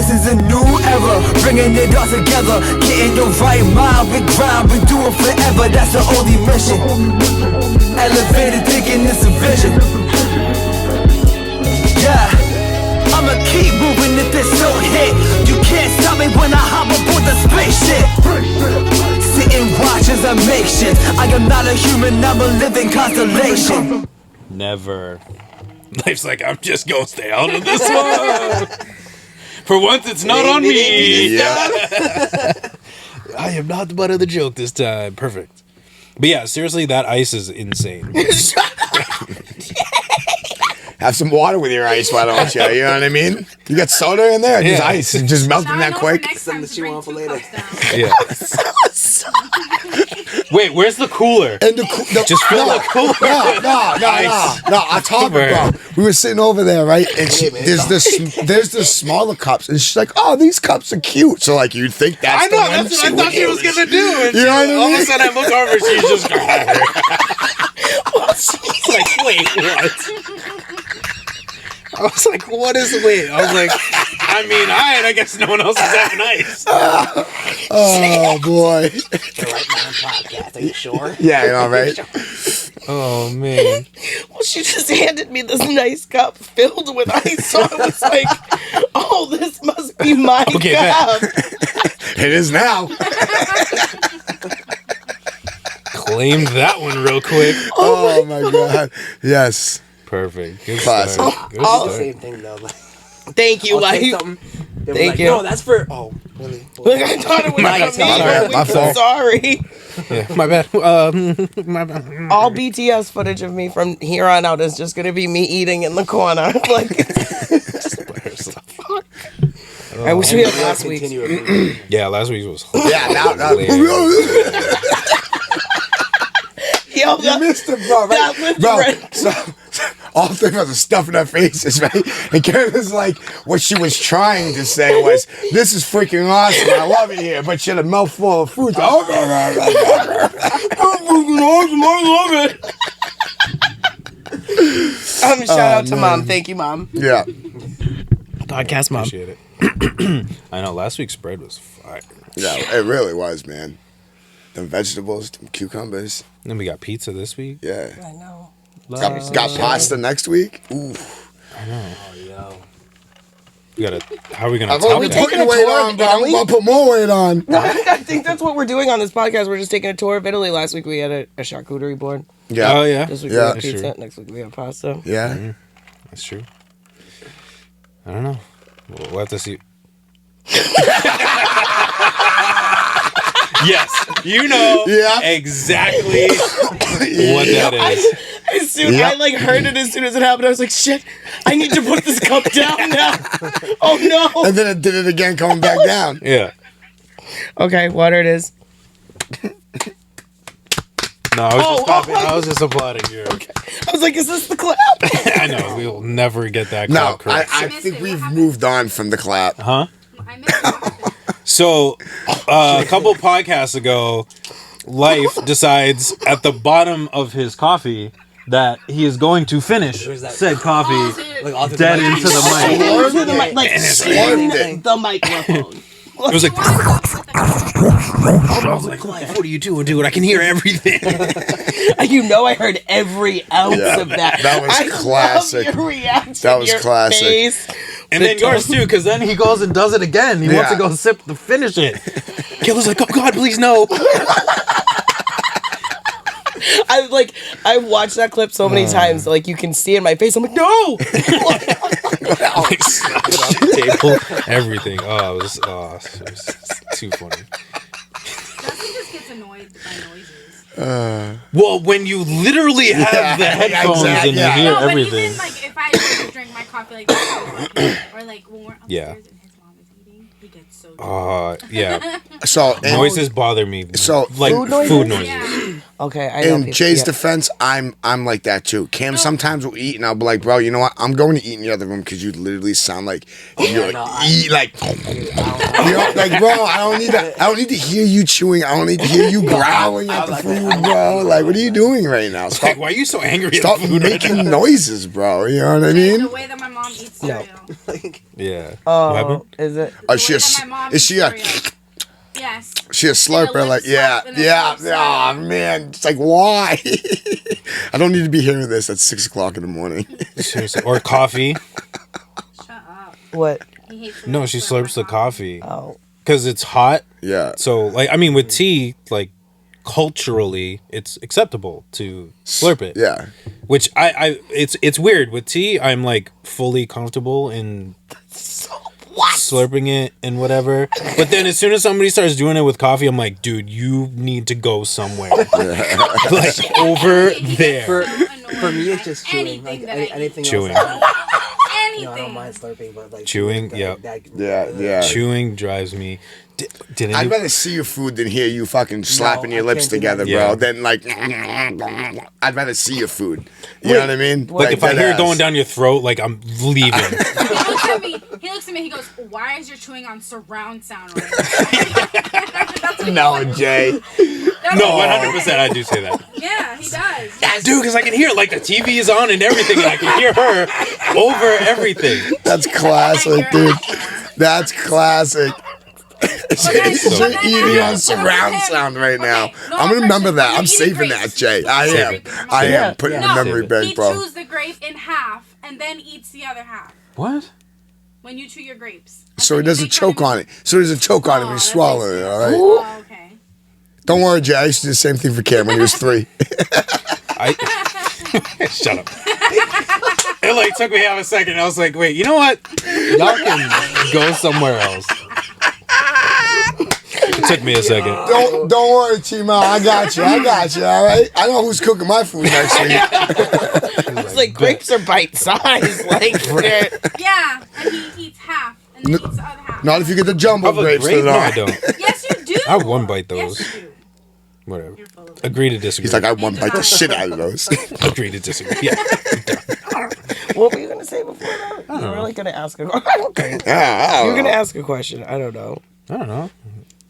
this is a new era, bringing it all together, getting the right mind, we grind, we do it forever, that's the only mission. Elevated thinking, it's a vision. Yeah, I'ma keep moving if this don't hit. You can't stop me when I hop aboard the spaceship. Sit and watch as I make shit. I am not a human, I'm a living constellation. Never. Life's like, I'm just gonna stay out of this one. For once, it's not on me. Yeah. I am not the butt of the joke this time. Perfect. But yeah, seriously, that ice is insane. Have some water with your ice, why don't you? You know what I mean? You got soda in there? Just ice. It's just melting that quick. Something that you want for later. Yeah. Wait, where's the cooler? And Just fill the cooler. No. I talked about. We were sitting over there, right? And there's the smaller cups, and she's like, "Oh, these cups are cute." So like, you'd think that's the one. That's what I thought she was gonna do. And You know what I all of mean? a sudden, I look over, she's just like, "Wait, what?" I was like, "What is wait?" I was like, "I mean, I guess no one else is having ice." Oh boy. The Right Mind Podcast, are you sure? Yeah, you know, right? Oh man. Well, she just handed me this nice cup filled with ice, so I was like, "Oh, this must be my Okay, cup." It is now. Claimed that one real quick. Oh my god. Yes. Perfect. Good Classic. start. Good It's the start. same thing though. Like, Thank you, I'll take Lyfe. something. They were Thank like, you. No, that's for. Oh, really? Look, I thought it was My from me. bad, my fault. Sorry. Yeah, my bad. My bad. All BTS footage of me from here on out is just gonna be me eating in the corner. Like, I wish we had last week. Continue it. Yeah, last week was. Yeah, now. Yo, You missed it, bro. that Right? lift Bro, right- so all three of us are stuffing our faces, right? And Kayla's like, what she was trying to say was, "This is freaking awesome. I love it here." But she had a mouthful of fruit. I'm shout out to mom. Thank you, mom. Yeah. Podcast mom. Appreciate it. I know last week's spread was fire. Yeah, it really was, man. Them vegetables, them cucumbers. Then we got pizza this week. Yeah. I know. Got pasta next week. Ooh. We gotta. How are we gonna I've top already that? putting weight on, bro. I'm gonna put more weight on. I think that's what we're doing on this podcast. We're just taking a tour of Italy. Last week we had a charcuterie board. Yeah. Oh yeah, This week Yeah. we have That's pizza. true. Next week we have pasta. Yeah. That's true. I don't know. We'll have to see. Yes, you know exactly what that is. As soon I like heard it as soon as it happened. I was like, "Shit! I need to put this cup down now." Oh no! And then it did it again, coming back down. Yeah. Okay, water it is. No, I was just Oh, clapping. oh. I was just applauding you. Okay. I was like, "Is this the clap?" I know we will never get that No, clap correct. I think we've moved on from the clap. Huh? I missed it. So, a couple podcasts ago, Lyfe decides at the bottom of his coffee that he is going to finish Where's that? said coffee Like, all through dead the mic. into the mic. Into the mic, like Slurped the microphone. It was like, I was like, Lyfe, what are you doing, dude? I can hear everything. You know, I heard every ounce of that. That was I classic. Love your reaction. That was your classic. Face. And then yours too, because then he goes and does it again. He wants to go sip to finish it. Kayla's like, "Oh God, please no." I watched that clip so many times. Like, you can see it in my face. I'm like, "No!" Like, slapped it off the table, everything. Oh, it was too funny. Dustin just gets annoyed by noises. Well, when you literally have the headphones and you hear No, but everything. even like if I drink my coffee like this, or like when we're upstairs and his mom is eating, he gets so. Yeah. So Noises bother me. So like food noises? food noises. Yeah. Okay, I know. In people- Jay's yeah. defense, I'm like that too. Cam sometimes will eat, and I'll be like, bro, you know what? I'm going to eat in the other room because you literally sound like you're like, you know, like, bro, I don't need to hear you chewing. I don't need to hear you growling at the food, bro. Like, what are you doing right now? Like, why are you so angry Stop at the food right making now? noises, bro. You know what I mean? The way that my mom eats cereal. Yeah. What happened? Is it? Oh, The way that my mom is eats she a cereal. Yes. she a slurper? lip Like, slurp and a yeah. slurp. Oh man, it's like why? I don't need to be hearing this at 6 o'clock in the morning. Seriously. Or coffee. Shut up. What? He hates No, when she I slurps the my coffee Oh. because it's hot. Yeah. So, like, I mean, with tea, like, culturally, it's acceptable to slurp it. Yeah. Which it's weird with tea. I'm like fully comfortable in slurping it and whatever. But then as soon as somebody starts doing it with coffee, I'm like, dude, you need to go somewhere, like over there. For me, it's just chewing. Like anything Chewing. else. Anything. I don't mind slurping, but like Chewing, yep. Yeah. Chewing drives me. Did I'd rather see your food than hear you fucking slapping your I lips can't do together, that. bro. Yeah. Than like, I'd rather see your food. You know what I mean? like if I dead hear it ass. going down your throat, like I'm leaving. He looks at me. He goes, "Why is your chewing on surround sound right now?" No, Jay. No, 100%, I do say that. Yeah, he does. Dude, because I can hear it. Like the TV is on and everything, and I can hear her over everything. That's classic, dude. That's classic. You're eating on surround sound right now. I'm gonna remember that. I'm saving that, Jay. I am putting it in the memory bank, He bro. chews the grape in half and then eats the other half. What? When you chew your grapes. So he doesn't choke on it. So he doesn't choke on it when he's swallowing it, all right? Oh, okay. Don't worry, Jay. I used to do the same thing for Cam when he was 3. Shut up. It like took me half a second. I was like, wait, you know what? Y'all can go somewhere else. It took me a second. Don't worry, Chima. I got you. All right. I know who's cooking my food next week. It's like grapes are bite size. Like, Yeah, and he eats half and then eats the other half. Not if you get the jumbo Of a grapes. grape? No, No, I don't. Yes, you do. I have one bite those. Yes, you do. Whatever. You're full of it. Agree to disagree. He's like, I one bite the shit out of those. Agree to disagree. Yeah. what were you gonna say before that? You were really gonna ask a question. Okay. You're gonna ask a question. I don't know. I don't know.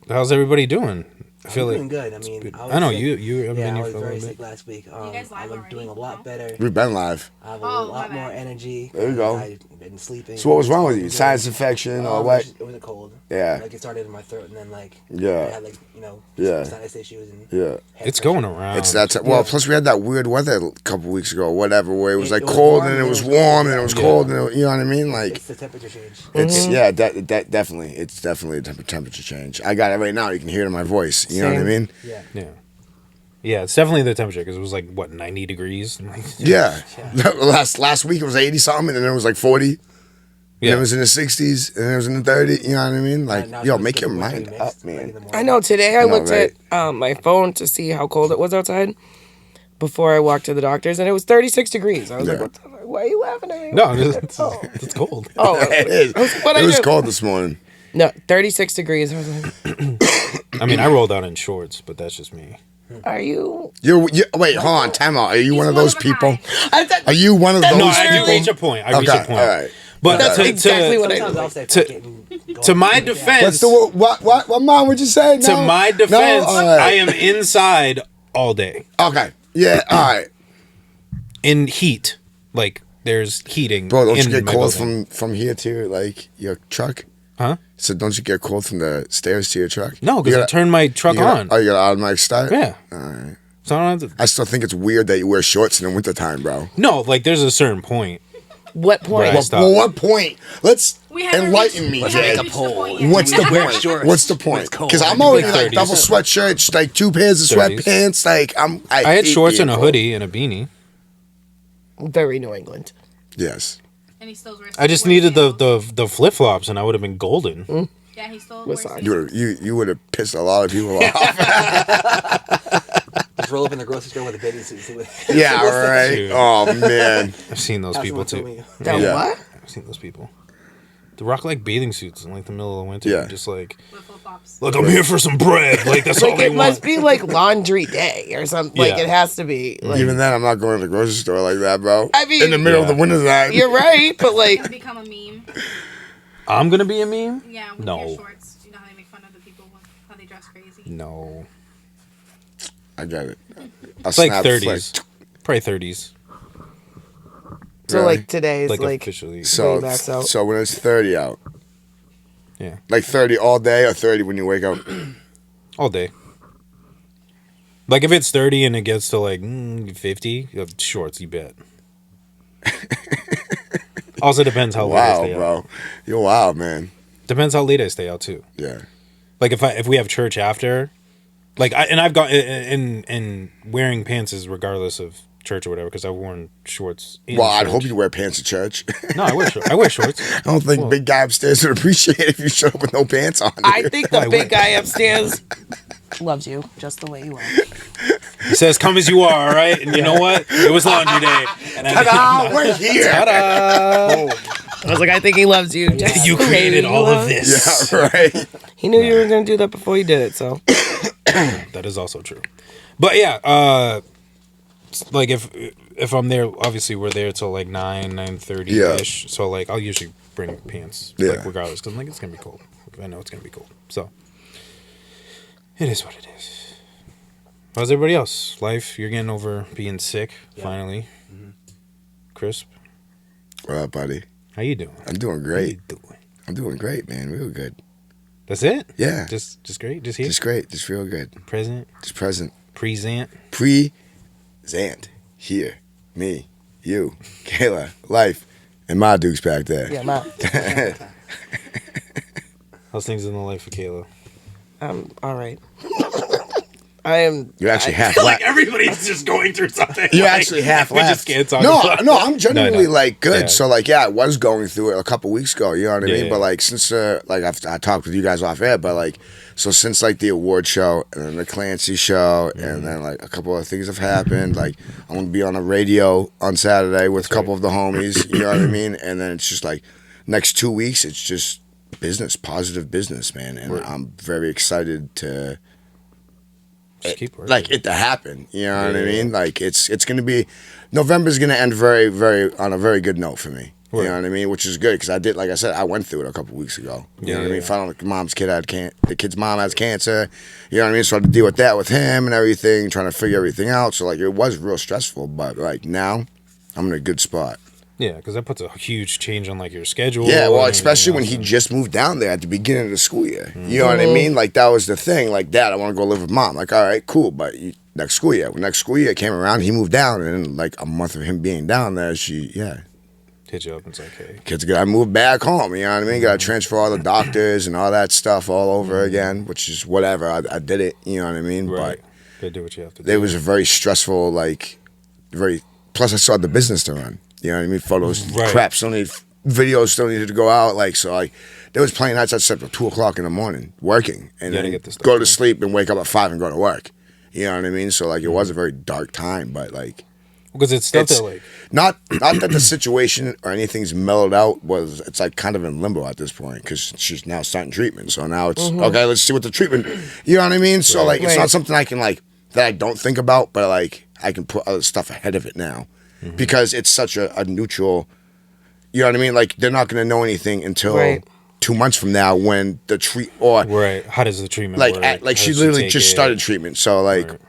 How's everybody doing? I feel I'm doing like good. I mean, I know sick. you haven't Yeah, been I here was for a very little sick bit. last week. guys live I'm already? doing a lot better. We've been live. I have a Oh, lot my more bad. energy. There you go. I've been sleeping. So what was wrong with you? Sinus infection or what? It was a cold. Yeah. Like it started in my throat and then like Yeah. I had like Yeah. sinus issues and Yeah. head It's pressure. going around. It's that. Well, plus we had that weird weather a couple weeks ago, or whatever, where it was like It was cold warm and it and was it was warm cold. and it was Yeah. cold and you know what I mean? Like It's the temperature change. it's that definitely. It's definitely a temperature change. I got it right now. You can hear it in my voice. You know what I Same. mean? Yeah. Yeah. Yeah, it's definitely the temperature because it was like what 90 degrees. Yeah. Last week it was 80 something and then it was like 40. Yeah. And it was in the 60s and it was in the 30s. You know what I mean? Like, Now yo, it's make just your the mind winter up, mix, like, in man. the morning. I know. Today I I know, looked right? at my phone to see how cold it was outside before I walked to the doctor's, and it was 36 degrees. I was like, Yeah. "What? Why are you laughing at me?" No, it's cold. Oh, It is. What It I was do? cold this morning. No, 36 degrees. I was like, I mean, I rolled out in shorts, but that's just me. "Are you?" Wait, hold on, time out. Are you one of those one of a people? kind. Are you one of those No, I people? reach a point. I reach a Okay, point. all right. But That's to, exactly what I Sometimes do. I'll say to- fuck it and go to on. my Yeah. defense, What's the what mom would you say? No? to my No? defense, All right. I am inside all day Okay. Yeah, all right. in heat. Like there's heating. Bro, don't you in get my cold building. from here to like your truck? Huh? So don't you get cold from the stairs to your truck? No, You because I gotta- turned my truck you gotta- on. Oh, you got an automatic start? Yeah. All right. So I don't have to. I still think it's weird that you wear shorts in the wintertime, bro. No, like there's a certain point. What point? Right. Well, Stop. well, what point? Let's We haven't enlighten reached- me, we haven't Jay. reached the point yet. What's the Wear point? shorts What's the when point? it's cold. Because I'm Like already like 30s. double sweatshirts, like 2 pairs of 30s. sweatpants. Like I had hate shorts being and a cold. hoodie and a beanie. Very New England. Yes. And he still wears. I just wears needed sandals. the flip flops and I would have been golden. Yeah, he still What's wears. that? sandals. You would have pissed a lot of people off. Just roll up in the grocery store with a bathing suit. See what Yeah, right. Dude. Oh man. I've seen those That's people what told too. me. The Yeah. what? I've seen those people. They rock like bathing suits in like the middle of the winter. Yeah. Just like, With flip-flops. look, I'm here for some bread. Like that's all Like they it must want. be like laundry day or something. Like Yeah. it has to be. Like, Even then, I'm not going to the grocery store like that, bro. I mean- in the middle of the winter time. you're right, but like It's become a meme. I'm gonna be a meme? Yeah, with No. your shorts. You know how they make fun of the people with how they dress crazy. No. I get it. It's like 30s. Probably 30s. so Really? like today's Like, like officially. So, way max out. so when it's 30 out, Yeah. like 30 all day or 30 when you wake up. All day. Like if it's 30 and it gets to like 50, shorts, you bet. Also depends how late I Wow, stay out. bro. You're wild, man. Depends how late I stay out too. Yeah. Like if we have church after, like I've got and wearing pants is regardless of church or whatever because I've worn shorts. In Well, I'd church. hope you wear pants at church. No, I wear shorts. I don't think big guy upstairs would appreciate it if you showed up with no pants on. I think the I big would. guy upstairs loves you just the way you are. He says, "Come as you are," right? And you know what? It was laundry day. And Ta-da, we're here. Ta-da! I was like, I think he loves you. Just You the way created you all are. of this. Yeah, right. He knew you were going to do that before you did it, so. That is also true. But yeah, like if I'm there, obviously we're there till like 9:30 ish. So like I'll usually bring pants, Yeah. like regardless, because like it's gonna be cold. I know it's gonna be cold, so it is what it is. How's everybody else? Life, you're getting over being sick finally. Crisp, What up, buddy? how you doing? I'm doing How you great. doing? I'm doing great, man. Real good. That's it? Yeah. Just great. Just here. Just great. Just real good. Present. Just present. Present. Present. Here. Me. You. Kayla. Life. And my Duke's back there. Yeah, Matt. How's things in the life of Kayla? All right. I am. You're actually half Like laughed. everybody's just going through something. You're Like, actually half we laughed. just can't talk no, about it. no, I'm genuinely No. like good. Yeah. So like, yeah, I was going through it a couple weeks ago. You know what I Yeah, mean? yeah. But like, since like I talked with you guys off air, but like, so since like the award show and then the Clancy show and then like a couple of things have happened. Like I'm gonna be on the radio on Saturday with a couple of the homies. You know what I mean? And then it's just like next 2 weeks, it's just business, positive business, man. And I'm very excited to. Just keep working. Like it to happen, you know what I Yeah. mean? Like it's gonna be November's gonna end very, very on a very good note for me. You Right. know what I mean? Which is good because I did, like I said, I went through it a couple weeks ago. You know what I Yeah. mean? Found out the kid's mom has cancer. You know what I mean? So I had to deal with that with him and everything, trying to figure everything out. So like it was real stressful, but like now I'm in a good spot. Yeah, because that puts a huge change on like your schedule. Yeah, well, and especially when everything he else. just moved down there at the beginning of the school year. You know what I mean? Like that was the thing. Like, Dad, I want to go live with Mom. Like, all right, cool, but next school year. When next school year came around, he moved down, and in like a month of him being down there, hit you up and say, "Hey, kids got moved back home. You know what I mean? Got to transfer all the doctors and all that stuff all over again, which is whatever. I did it. You know what I mean? right, But gotta do what you have to it do." was a very stressful, like, very. Plus, I saw the business to run. You know what I mean? Photos, Right. crap, still need videos, still needed to go out. Like, so, like, there was plenty of nights I slept till 2:00 in the morning working, and Gotta then get this stuff go to done. sleep and wake up at 5 and go to work. You know what I mean? So, like, it was a very dark time, but like, because it's stuff it's that like not that the situation or anything's mellowed out. It's like kind of in limbo at this point because she's now starting treatment. So now it's okay. Let's see what the treatment. You know what I mean? So like, it's not something I can like that I don't think about, but like I can put other stuff ahead of it now because it's such a neutral. You know what I mean? Like they're not going to know anything until Right. 2 months from now when the or right. How does the treatment like work? like How she does literally take just it? started treatment. So like. Right.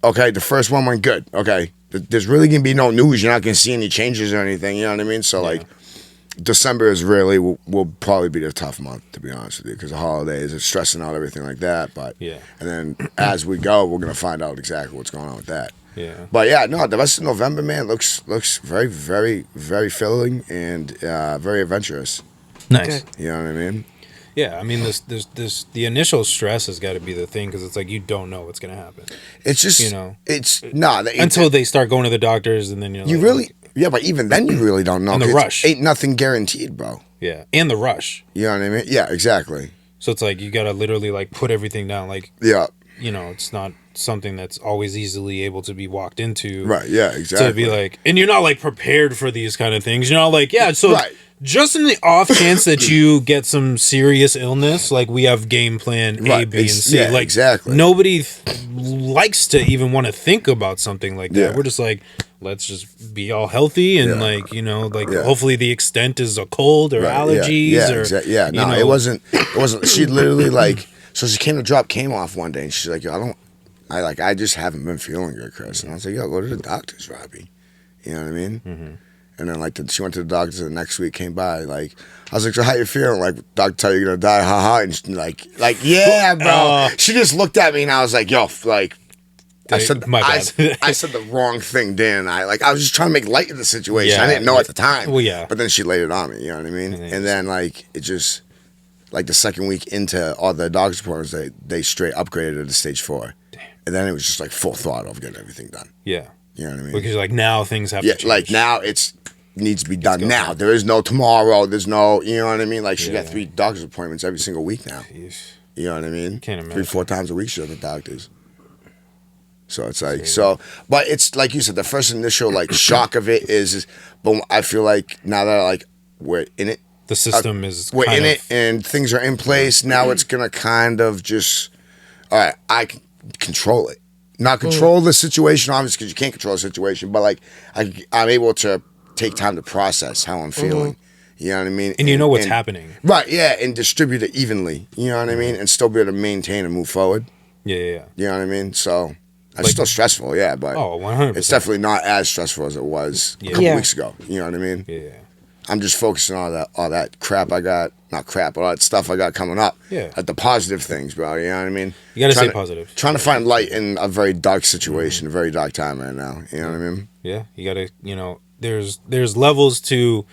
Okay, the first one went good. Okay, there's really gonna be no news. You're not gonna see any changes or anything. You know what I mean? So like, December is really will probably be the tough month to be honest with you because the holidays are stressing out everything like that. But Yeah. and then as we go, we're gonna find out exactly what's going on with that. Yeah. But yeah, no, the rest of November, man, looks very, very, very filling and very adventurous. Nice. Okay. You know what I mean? Yeah, I mean, this the initial stress has got to be the thing because it's like you don't know what's gonna happen It's just You know, it's nah. until they start going to the doctors, and then you're you like, really yeah, but even then you really don't know. And the 'cause rush. ain't nothing guaranteed, bro. yeah, and the rush. You know what I mean? Yeah, exactly. So it's like you gotta literally like put everything down. Like Yeah. it's not something that's always easily able to be walked into. Right. Yeah. Exactly. To be like, and you're not like prepared for these kind of things. You're not like, yeah. So Right. just in the off chance that you get some serious illness, like we have game plan A, Right, B, and C. yeah, like exactly. nobody likes to even want to think about something like that. Yeah. We're just like, let's just be all healthy and Yeah. like, you know, like Yeah. hopefully the extent is a cold or Right, allergies or yeah. you No, know, it wasn't. She literally like. So she came to drop came off one day, and she's like, "Yo, I just haven't been feeling good, Chris." And I was like, "Yo, go to the doctors, Robbie." You know what I mean? Mm-hmm. And then like she went to the doctors the next week, came by, like I was like, "So how you feeling?" Like, doctor tell you you're gonna die, haha. And she, like yeah, bro. She just looked at me, and I was like, "Yo, like." I said my bad. I said the wrong thing, didn't I? Like I was just trying to make light of the situation. Yeah, I didn't know at the time. well, yeah. But then she laid it on me. You know what I mean? And then like it just like the second week into all the doctor's appointments, they straight upgraded it to stage 4. Damn. And then it was just like full throttle of getting everything done. yeah. You know what I mean? Because like now things have Yeah, to change. like now it's needs to be done now. time. There is no tomorrow. There's no, you know what I mean? Like she got Yeah. 3 doctor's appointments every single week now. Jeez. You know what I mean? Can't imagine. 3-4 times a week she's at the doctor's. So it's like but it's like you said, the first initial like shock of it is but I feel like now that like we're in it, The system is we're kind in of, it and things are in place. Now it's gonna kind of just all right. I can control it, not control the situation obviously because you can't control the situation, but like I'm able to take time to process how I'm feeling. You know what I mean? and you know what's happening. Right? Yeah, and distribute it evenly. You know what I mean? And still be able to maintain and move forward. Yeah, yeah, yeah. You know what I mean? So it's Like- still stressful, yeah, but Oh, 100%. it's definitely not as stressful as it was a couple Yeah. weeks ago. You know what I mean? Yeah. I'm just focusing on all that crap I got, not crap, all that stuff I got coming up. Yeah. At the positive things, bro. You know what I mean? You gotta Trying stay positive. Trying to find light in a very dark situation, a very dark time right now. You know what I mean? Yeah, you gotta, you know, there's levels to,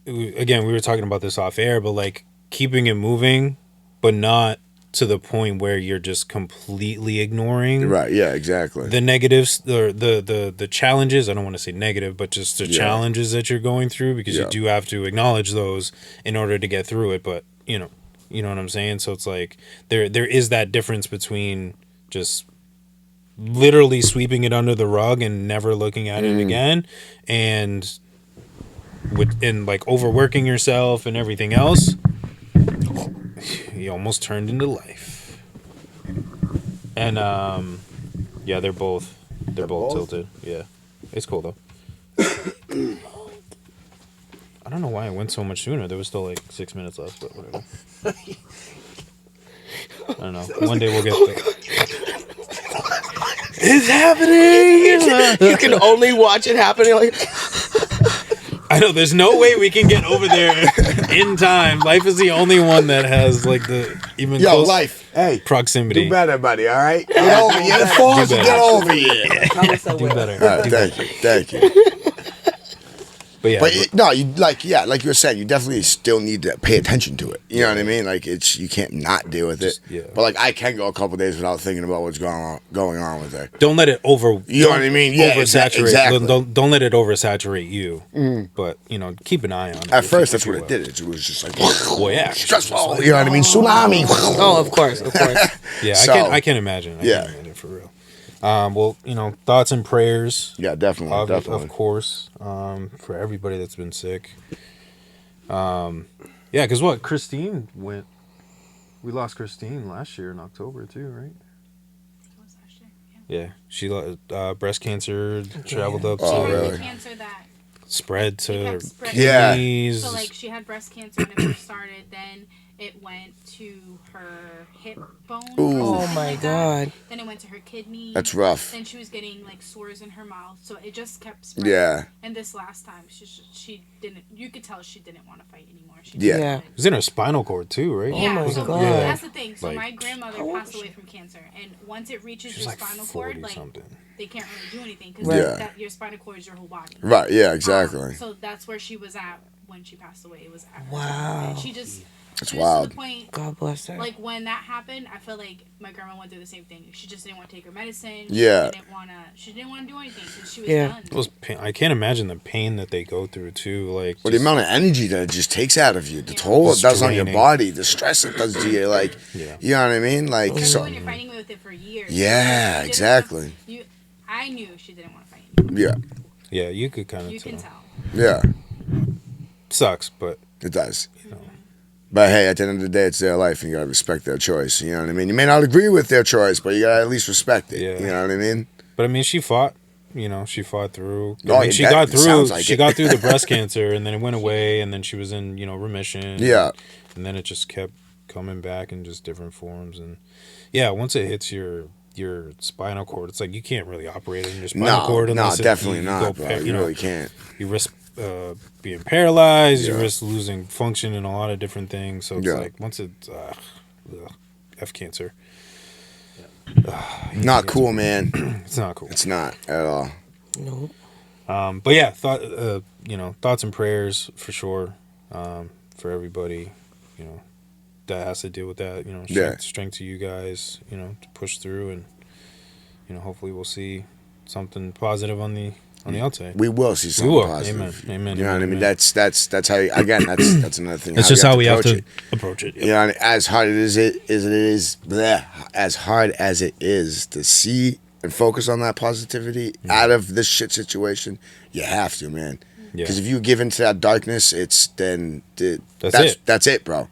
again, we were talking about this off air, but like keeping it moving, but not to the point where you're just completely ignoring Right, yeah, exactly. the negatives or the challenges. I don't want to say negative, but just the Yeah. challenges that you're going through, because Yeah. you do have to acknowledge those in order to get through it. But you know what I'm saying? So it's like there is that difference between just literally sweeping it under the rug and never looking at it again, and like overworking yourself and everything else. He almost turned into Lyfe. And yeah, they're both tilted. Yeah. It's cool though. I don't know why it went so much sooner. There was still like 6 minutes left, but whatever. I don't know. One day we'll get It's happening. You can only watch it happen. You're like, I know there's no way we can get over there in time. Lyfe is the only one that has like the even Yo, close Lyfe, hey, proximity. do better, buddy. All right, get over here. Do better. Get over here. Thomas, I Do will. better. All right, Do thank better. you, thank you. But yeah, But no, you like you were saying, you definitely still need to pay attention to it. You know what I mean? Like you can't not deal with it. yeah. But like I can go a couple days without thinking about what's going on with her. don't let it You know what I mean? Yeah, oversaturate. exactly. Don't let it oversaturate you. But you know, keep an eye on it. At if first, you- that's if what you it will. did. It was just like Well, yeah, stressful. You know what I mean? Tsunami. oh, of course. Yeah, So- I can imagine. I Yeah. can imagine for real. Well, you know, thoughts and prayers. Yeah, definitely, definitely. Of course, for everybody that's been sick. Yeah, because what Christine went. We lost Christine last year in October too, right? What was last year? Yeah. Yeah, she breast cancer, traveled up Oh, to really? Cancer that spread to kept her spreading. Yeah. kidneys. So like she had breast cancer when it first started, then it went to her hip bone. Ooh. Oh my God. Then it went to her kidney. That's rough. Then she was getting like sores in her mouth, so it just kept spreading. Yeah. And this last time, she didn't. You could tell she didn't want to fight anymore. She Yeah. Yeah. It was in her spinal cord too, right? Yeah, my so God. that's the thing. So Like- my grandmother passed away from cancer, and once it reaches She's your like spinal 40 cord, like something. they can't really do anything because Right. your spinal cord is your whole body. Right. Yeah. Exactly. So that's where she was at when she passed away. It was at her Wow. and she just That's she just wild. to the point. God bless her. Like when that happened, I feel like my grandma went through the same thing. She just didn't want to take her medicine. Yeah. She didn't want to do anything because she was Yeah. done. It was I can't imagine the pain that they go through too. Like But the just- amount of energy that it just takes out of you, the toll it does on your Straining. body, the stress it does to you, like, Yeah. you know what I mean? Like, Especially so, when you're fighting with it for years. Yeah, She didn't exactly. want- I knew she didn't want to fight anymore. yeah, yeah, you could kind of You tell. can tell. yeah. sucks, but It does. But hey, at the end of the day, it's their life, and you gotta respect their choice. You know what I mean? You may not agree with their choice, but you gotta at least respect it. Yeah. You know what I mean? But I mean, she fought. You know, she fought through. Oh, I mean, she that got through. sounds like She it. got through the breast cancer, and then it went away, and then she was in remission. Yeah. And then it just kept coming back in just different forms, and yeah, once it hits your spinal cord, it's like you can't really operate in your spinal cord. No, unless definitely you not, go bro. You really can't. You risk being paralyzed. You Yeah. risk losing function in a lot of different things. So it's Yeah. like once it's F cancer. Not cool, man. It's not cool. It's not at all. No. But yeah, thoughts and prayers for sure, for everybody, that has to deal with that. Strength to you guys, to push through, and hopefully we'll see something positive on the outside. We will see something will. positive. Amen. You know what I mean? Amen. That's how. Again, that's another thing. It's just how we have approach to it. approach it. Yep. You know, as hard as it is, as hard as it is to see and focus on that positivity out of this shit situation, you have to, man. Yeah. Because if you give into that darkness, that's it, bro.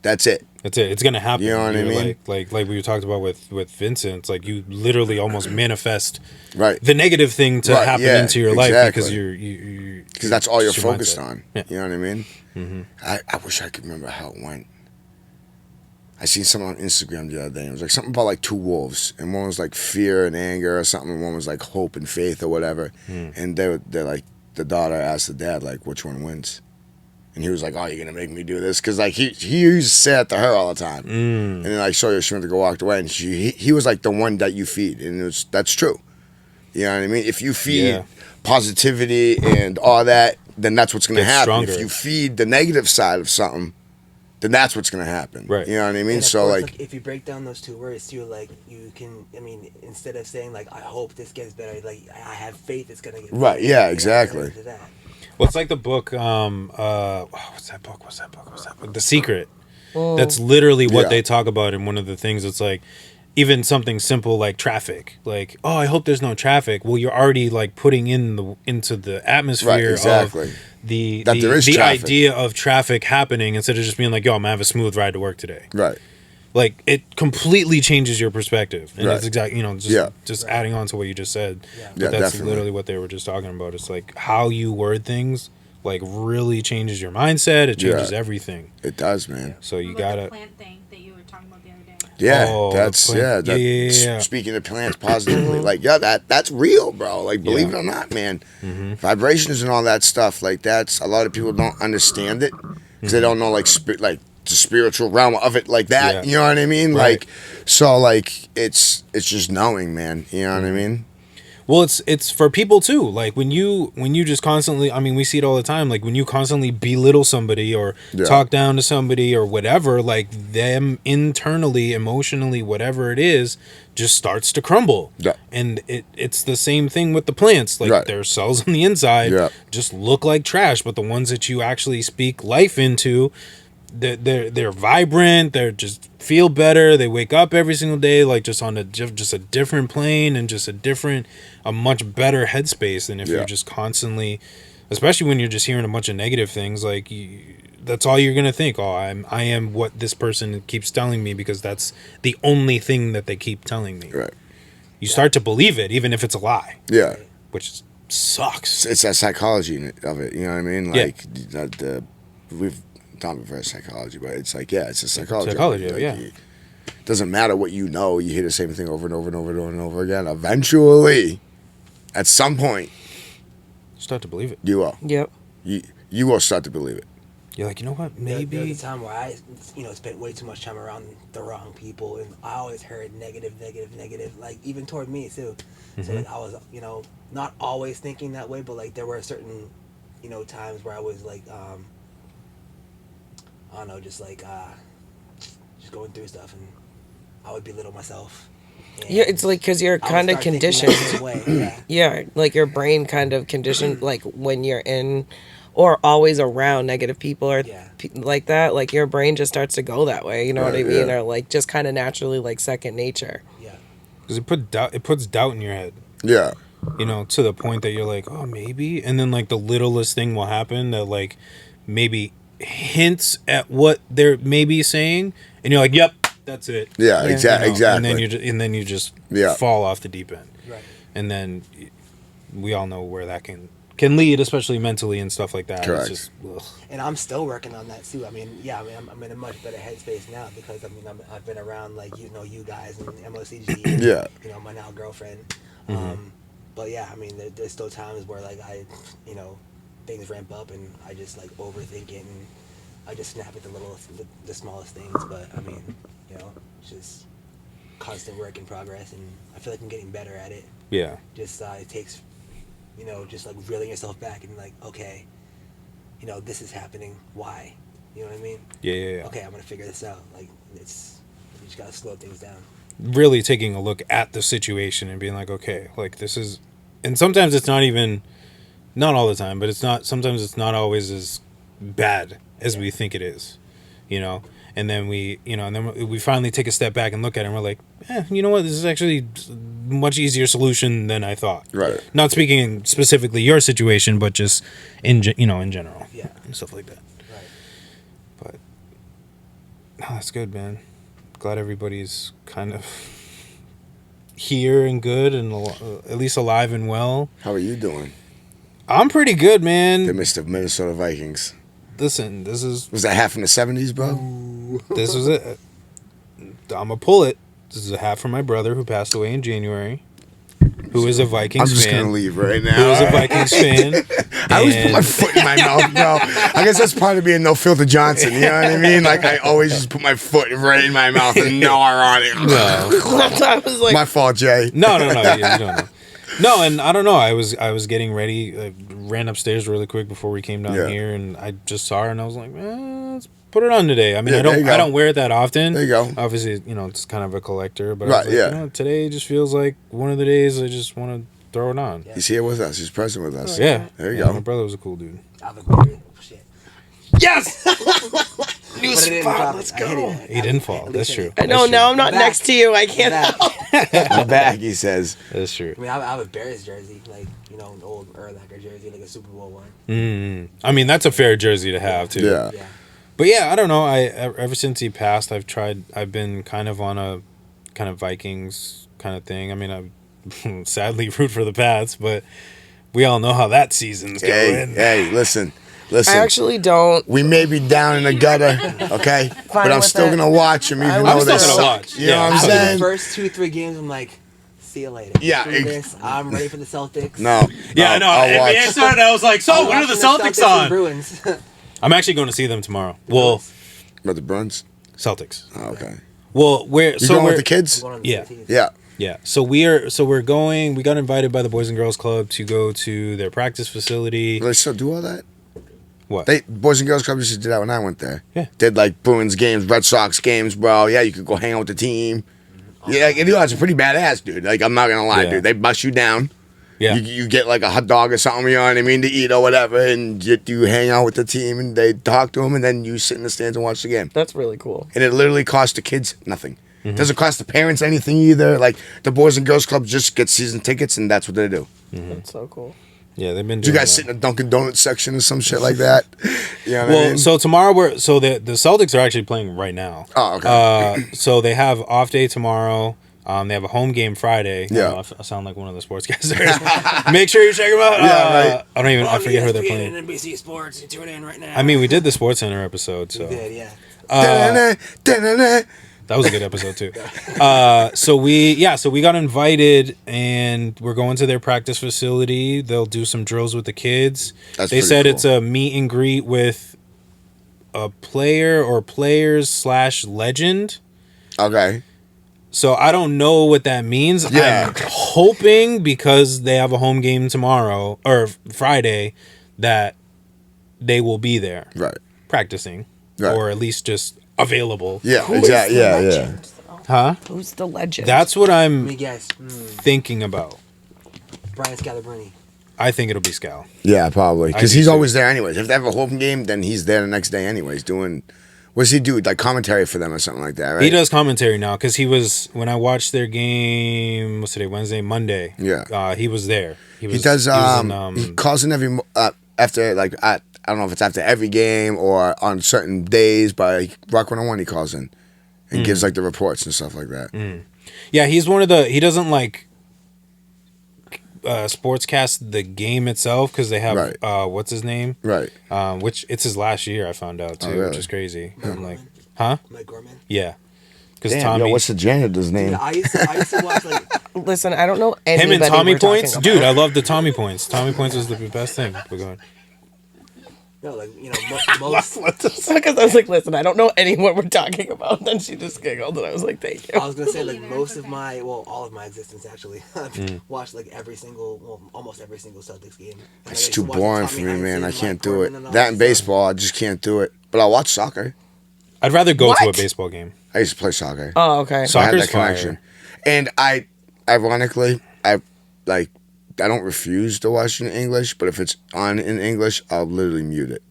That's it. That's it. It's gonna happen. You know what I mean? Like we talked about with Vincent. It's like you literally almost manifest Right. the negative thing to Right, happen yeah, into your life because exactly. Because that's all you're it's your focused mindset. on. Yeah. You know what I mean? Mm-hmm. I wish I could remember how it went. I seen something on Instagram the other day. It was like something about like two wolves, and one was like fear and anger or something, and one was like hope and faith or whatever. And they're like, the daughter asked the dad like, which one wins? And he was like, "Oh, you're gonna make me do this?" Because like he used to say that to her all the time. And then I saw her, she went to go walk away, and he was like the one that you feed, and that's true. You know what I mean? If you feed positivity and all that, then that's what's gonna It's happen. stronger. If you feed the negative side of something, then that's what's gonna happen. Right. You know what I mean? And of So course, like, if you break down those two words too, like you can, I mean, instead of saying like I hope this gets better, like I have faith it's gonna get right? better. Yeah, You know, exactly. into that. Well, it's like the book. What's that book? The Secret. That's literally what Yeah. they talk about in one of the things. It's like even something simple like traffic. Like, oh, I hope there's no traffic. Well, you're already like putting into the atmosphere Right, exactly. of the there is the traffic. idea of traffic happening instead of just being like, yo, I'm gonna have a smooth ride to work today. Right. Like it completely changes your perspective, and Right. that's exactly just adding on to what you just said. Yeah. But Yeah, that's definitely. literally what they were just talking about. It's like how you word things, like really changes your mindset. It changes Yeah. everything. It does, man. So you What about gotta. the plant thing that you were talking about the other day. Yeah, Oh, that's plant- yeah. Speaking of plants positively, like that's real, bro. Like believe it or not, man, vibrations and all that stuff. Like that's a lot of people don't understand it because they don't know like the spiritual realm of it like that. Yeah. You know what I mean? Right. Like so, like it's just knowing, man. You know what I mean? Well, it's for people too. Like when you just constantly, I mean, we see it all the time. Like when you constantly belittle somebody or Yeah. talk down to somebody or whatever, like them internally, emotionally, whatever it is, just starts to crumble. Yeah. And it's the same thing with the plants. Like Right. their cells on the inside Yeah. just look like trash, but the ones that you actually speak life into, they're vibrant. They're just feel better. They wake up every single day like just on a different plane and just a much better headspace than if Yeah. you're just constantly, especially when you're just hearing a bunch of negative things. Like that's all you're gonna think. Oh, I am what this person keeps telling me because that's the only thing that they keep telling me. Right. You start to believe it, even if it's a lie, Yeah. which sucks. It's that psychology of it. You know what I mean? Yeah. Like we've not reverse psychology, but it's like it's a psychology. Psychology, Like, yeah. It doesn't matter what you know. You hear the same thing over and over and over and over and over again. Eventually, at some point, Start to believe it. you will. Yep. You will start to believe it. You're like, you know what? There was Maybe. a time where I, spent way too much time around the wrong people, and I always heard negative, like even toward me too. So like I was, not always thinking that way, but like there were certain, times where I was like, I don't know, just like, just going through stuff, and I would belittle myself. And Yeah, it's like because you're I would kind of start thinking that conditioned. same way, yeah. Yeah, like your brain kind of conditioned, like when you're in or always around negative people or Yeah. like that, like your brain just starts to go that way. You know what I Right, mean? yeah. Or like just kind of naturally like second nature. Yeah. Because it puts doubt in your head. Yeah. To the point that you're like, oh, maybe. And then like the littlest thing will happen that like maybe hints at what they're maybe saying, and you're like, "Yep, that's it." Yeah, exactly. And then you just fall off the deep end. Right. And then we all know where that can lead, especially mentally and stuff like that. Correct. It's just, ugh. And I'm still working on that too. I mean, I'm in a much better headspace now because I've been around like you guys and MOCG. And, Yeah. My now girlfriend. Mm-hmm. But yeah, I mean, there's still times where like things ramp up and I just like overthink it and I just snap at the smallest things. But I mean, it's just constant work in progress, and I feel like I'm getting better at it. Yeah. Just it takes, just like reeling yourself back and like, okay, this is happening. Why? You know what I mean? Yeah. Okay, I'm gonna figure this out. Like you just gotta slow things down. Really taking a look at the situation and being like, okay, like this is, and sometimes it's not all the time, but sometimes it's not always as bad as we think it is, and then we finally take a step back and look at it and we're like, you know what, this is actually a much easier solution than I thought. Right. Not speaking specifically your situation, but just in general. Yeah. And stuff like that. Right. But no, that's good, man. Glad everybody's kind of here and good and at least alive and well. How are you doing? I'm pretty good, man. The Mr. Minnesota Vikings. Listen, Was that half in the 70s, bro? this was it. I'm gonna pull it. This is a hat from my brother who passed away in January, who is a Vikings fan. I'm just going to leave right now. Who is a Vikings fan. I always put my foot in my mouth, bro. I guess that's part of being No Filter Johnson. You know what I mean? Like, I always just put my foot right in my mouth and gnaw on it. No. I was like, My fault, Jay. No. You don't know. No, and I don't know. I was getting ready. I ran upstairs really quick before we came down here, and I just saw her, and I was like, let's put it on today. I mean, I don't wear it that often. There you go. Obviously, it's kind of a collector, but Right, I was like, today just feels like one of the days I just want to throw it on. He's here with us. He's present with us. Yeah. There you My go. brother was a cool dude. Shit. Yes. new But it didn't spot. drop. Let's I hit go. it. He didn't fall. That's true. I know. Now I'm not Back. next to you. I can't help. I'm back, he says. That's true. I mean, I have a Bears jersey, like an old Urlacher jersey, like a Super Bowl one. I mean, that's a fair jersey to have too. Yeah. Yeah. But yeah, I don't know. Ever since he passed, I've been kind of on a kind of Vikings kind of thing. I mean, I sadly root for the Pats, but we all know how that season's going. Hey, listen. I actually don't. We may be down in the gutter, okay? But I'm with still it. going to watch them, even I'm though still they gonna suck. watch. You know what I'm After saying? the first 2-3 games, I'm like, see you later. Yeah, Screw this. I'm ready for the Celtics. No. Yeah, I know. I'll watch. NBA started. I was like, so when are the Celtics and on? Bruins. I'm actually going to see them tomorrow. Well, But the Bruins? Celtics. Oh, okay. Well, You going with the kids? Going on the Yeah. 17th. Yeah. Yeah, so we're going. We got invited by the Boys and Girls Club to go to their practice facility. Do they still do all that? What? Boys and Girls Club used to do that when I went there. Yeah. Did like Bruins games, Red Sox games, bro. Yeah, you could go hang out with the team. Yeah, like, it's pretty badass, dude. Like, I'm not gonna lie, Yeah. dude. They bust you down. Yeah, You get like a hot dog or something, you know what I mean, to eat or whatever, and you hang out with the team and they talk to them, and then you sit in the stands and watch the game. That's really cool. And it literally costs the kids nothing. Doesn't cost the parents anything either. Like, the Boys and Girls Club just get season tickets, and that's what they do. That's so cool. yeah, they've been. Do you doing guys that. sit in the Dunkin' Donuts section or some shit like that? You know what I Well, mean? so tomorrow the Celtics are actually playing right now. Oh, okay. So they have off day tomorrow. They have a home game Friday. Yeah. I know, I sound like one of the sportscasters. Make sure you check them out. Yeah, right. I forget who they're playing. NBC Sports, you tune in right now. I mean, we did the Sports Center episode, so We did, yeah. that was a good episode too. So we got invited, and we're going to their practice facility. They'll do some drills with the kids. That's They pretty said cool. it's a meet and greet with a player or players / legend. Okay. So I don't know what that means. Yeah. I'm hoping, because they have a home game tomorrow or Friday, that they will be there Right. practicing, Right. or at least just available. Yeah, Who is exactly. the Yeah, yeah. legend, though? Huh? Who's the legend? That's what Let I'm me guess. thinking about. Brian Scalabrine. I think it'll be Scal. Yeah, probably. I Because do he's too. always there anyways. If they have a home game, then he's there the next day anyways doing... What does he do? Like commentary for them or something like that, right? He does commentary now, because he was, when I watched their game, what's today, Wednesday, Monday. Yeah. He was there. He does. was in, He calls in every after like I don't know if it's after every game or on certain days, but like, Rock 101 he calls in and gives like the reports and stuff like that. Yeah, he's one of the. He doesn't like sportscast the game itself because they have Right. what's his name? Right. Which it's his last year. I found out too, really? which is crazy. Mike I'm like, Gorman. huh? Mike Gorman. Yeah, because Damn, Tommy. yo, what's the janitor's name? Yeah, I used to watch like Listen, I don't know him anybody and Tommy we're talking Points, about. dude. I love the Tommy Points. Tommy Points was the best thing. We're going. like most. Because I was like, listen, I don't know anyone we're talking about. Then she just giggled, and I was like, thank you. I was gonna say like most of my all of my existence actually. I've watched like almost every single Celtics game. And I It's used too to watch boring Tommy for me, man. Heinsohn I and can't Mike do Gorman and it. all That and stuff. baseball, I just can't do it. But I watch soccer. I'd rather go to a What? baseball game. I used to play soccer. Oh, okay. So I had Soccer's that connection. And I, ironically, I don't refuse to watch in English, but if it's on in English, I'll literally mute it.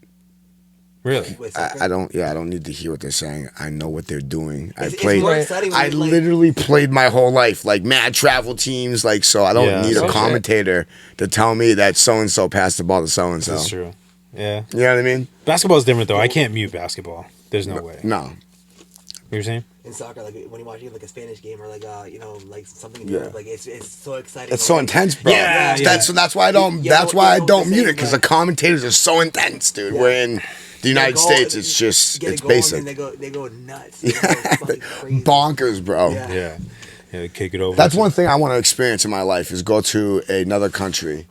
Really? Wait, soccer? I don't need to hear what they're saying. I know what they're doing. It's more exciting when I you, like- literally played my whole life, like mad travel teams, like, so I don't Yeah. need Oh, a shit. commentator to tell me that so-and-so passed the ball to so-and-so. That's true. Yeah. You know what I mean? Basketball is different though. I can't mute basketball. There's no way. No. You know what I'm saying? in soccer, like when you watch like a Spanish game or like like something in Yeah. Europe, like it's so exciting. It's so Like, intense, bro. Yeah, That's why I don't. Yeah, That's why I you know don't what they're mute it saying, because the like- commentators are so intense, dude. Yeah. We're in the United goal, States. It's just get a it's goal and basic. then they go nuts. They go fucking crazy. Bonkers, bro. Yeah. Yeah. Yeah, kick it over. That's one thing I want to experience in my life is go to another country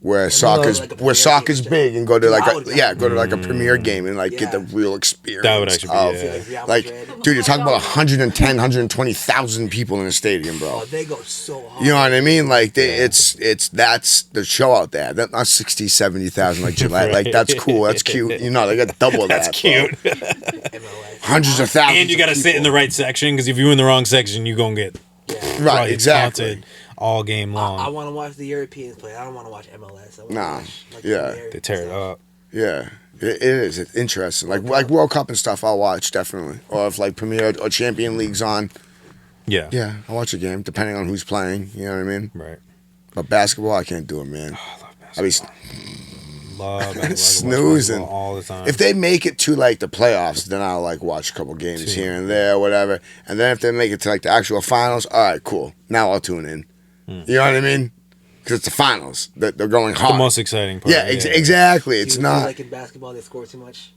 where soccer's like a where premier soccer's game. big and go to Dude, like I a, would go. go to like a premier game and like get the Yeah. real experience. That would actually be- of, yeah. Like Real like Madrid. dude, you're talking about 110, 120,000 people in a stadium, bro. Oh, they go so hard. You know what I mean? Like it's that's the show out there. That's not 60, 70,000 like Gillette. Like that's cool. That's cute. You know, they got double That's that. cute. Bro. MLS. Hundreds of thousands. And you got to of sit in the people. right section because if you're in the wrong section, you're going to get Right, probably exactly. taunted all game long. I want to watch the Europeans play. I don't want to watch MLS. I wanna Nah. watch, like, Yeah. Premier They tear it stuff. up. Yeah, it is. It's interesting. Like World Cup and stuff, I'll watch definitely. Or if like Premier or Champion League's on, Yeah. yeah, I'll watch a game depending on who's playing. You know what I mean? Right. But basketball, I can't do it, man. I love I be basketball. Love basketball. snoozing. All the time. If they make it to like the playoffs, then I'll like watch a couple games here and there, whatever. And then if they make it to like the actual finals, all right, cool. Now I'll tune in. You know what I mean? Because it's the finals. They're going hard. the most exciting part. yeah, exactly. Do It's you feel not. like in basketball they score too much.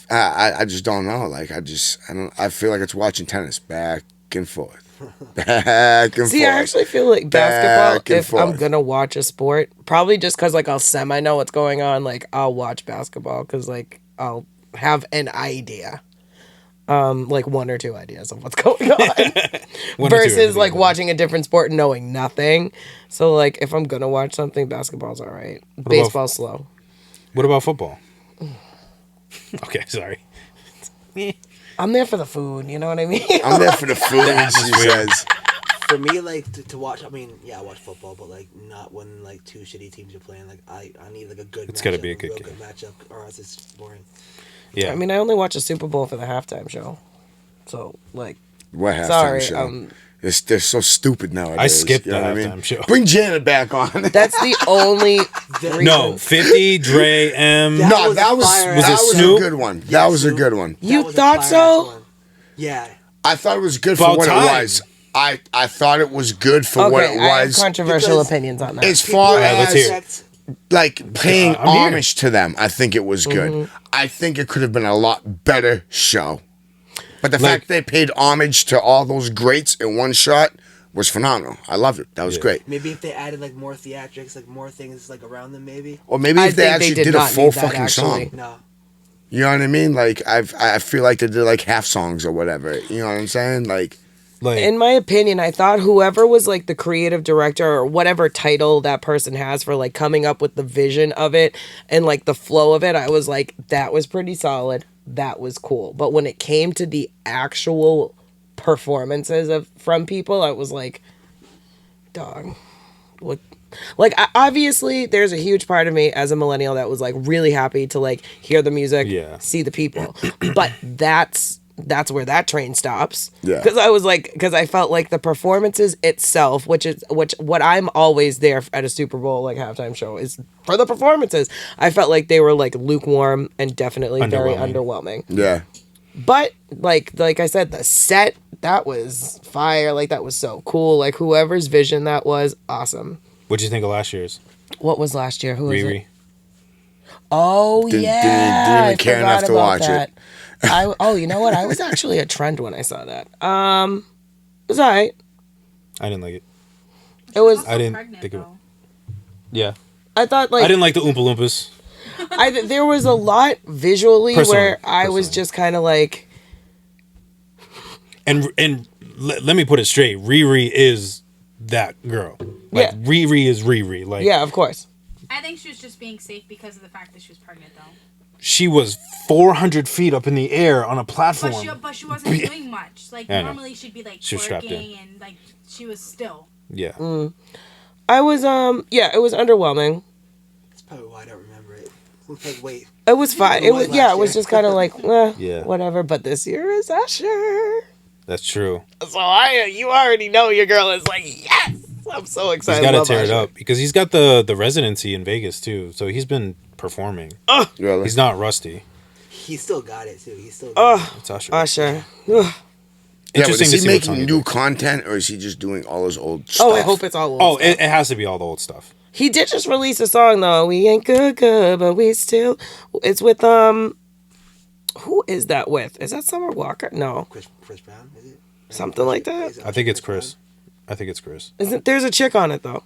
I just don't know. Like I feel like it's watching tennis back and forth, back and See, forth. I actually feel like Back basketball, and if I'm forth. gonna watch a sport, probably just because like I'll semi know what's going on, like I'll watch basketball because like I'll have an idea. Like one or two ideas of what's going on One or two, versus like yeah. watching a different sport and knowing nothing. So like if I'm gonna watch something, basketball's all right. Baseball's slow. What about football? Okay, sorry. I'm there for the food, you know what I mean? I'm there for the food. She says. For me, like to watch, I mean, yeah, I watch football, but like not when like two shitty teams are playing. Like I need like a good. It's gotta matchup, be a good real game. matchup, or else it's boring. Yeah. I mean, I only watch the Super Bowl for the halftime show. So like, What halftime sorry, show? They're so stupid nowadays. I skipped you know the what I mean? halftime show. Bring Janet back on. that's the only reason. No, 50, Dre, M. That No, was that was fire. that Was it was Snoop? a good one. That Yeah, was a Snoop. good one. You That was a thought fire-ass so? one. Yeah. I thought it was good for About what time. it was. I thought it was good for what Okay, it I have was. controversial Because opinions on that. As far Alright, let's as hear it. like paying I'm here. homage to them, I think it was good. I think it could have been a lot better show. But the fact they paid homage to all those greats in one shot was phenomenal. I loved it. That was great. Maybe if they added like more theatrics, like more things like around them, maybe. Or maybe I if they think they actually did did a not full need that, fucking actually. song. No. You know what I mean? Like I feel like they did like half songs or whatever. You know what I'm saying? Like Like, In my opinion, I thought whoever was like the creative director or whatever title that person has for like coming up with the vision of it and like the flow of it, I was like, that was pretty solid. That was cool. But when it came to the actual performances from people, I was like, dog, what? Like, obviously, there's a huge part of me as a millennial that was like really happy to like hear the music, Yeah. see the people. But that's that's where that train stops. Yeah. Because I felt like the performances itself, which what I'm always there at a Super Bowl like halftime show is for the performances. I felt like they were like lukewarm and definitely very underwhelming. Yeah. But like I said, the set, that was fire. Like that was so cool. Like whoever's vision that was, awesome. What'd you think of last year's? What was last year? Who was Riri. it? Oh Didn't yeah, even care enough to watch it. You know what? I was actually a trend when I saw that. It was alright. I didn't like it. It was. I didn't think of it. Yeah. I thought like I didn't like the Oompa Loompas. there was a lot visually where I was Personally. just kind of like, And let me put it straight. Riri is that girl. Like Yeah. Riri is Riri. Like yeah, of course. I think she was just being safe because of the fact that she was pregnant, though. she was 400 feet up in the air on a platform. But she wasn't doing much. Like, I know. normally she'd be, like, She was strapped twerking and, like, she was still. Yeah. I was it was underwhelming. That's probably why I don't remember it. Like, wait. It was fine. It was Last it was year. just kind of like Yeah. whatever. But this year is Usher, That's true. so you already know your girl is like yes. I'm so He's excited. got to Love tear it Usher. up because he's got the residency in Vegas too. So he's been performing. Really? He's not rusty. He still got it, too. He still got it. It's Usher. Usher. Yeah, but Interesting is to he see what making Tony new does. content or is he just doing all his old stuff? Oh, I hope it's all. Old Oh, stuff. it has to be all the old stuff. He did just release a song though. We ain't good, but we still. It's with Who is that with? Is that Summer Walker? No, Chris Brown, is it? something like that. Is it I think it's Brown? Chris. I think it's Chris. Isn't there's a chick on it though?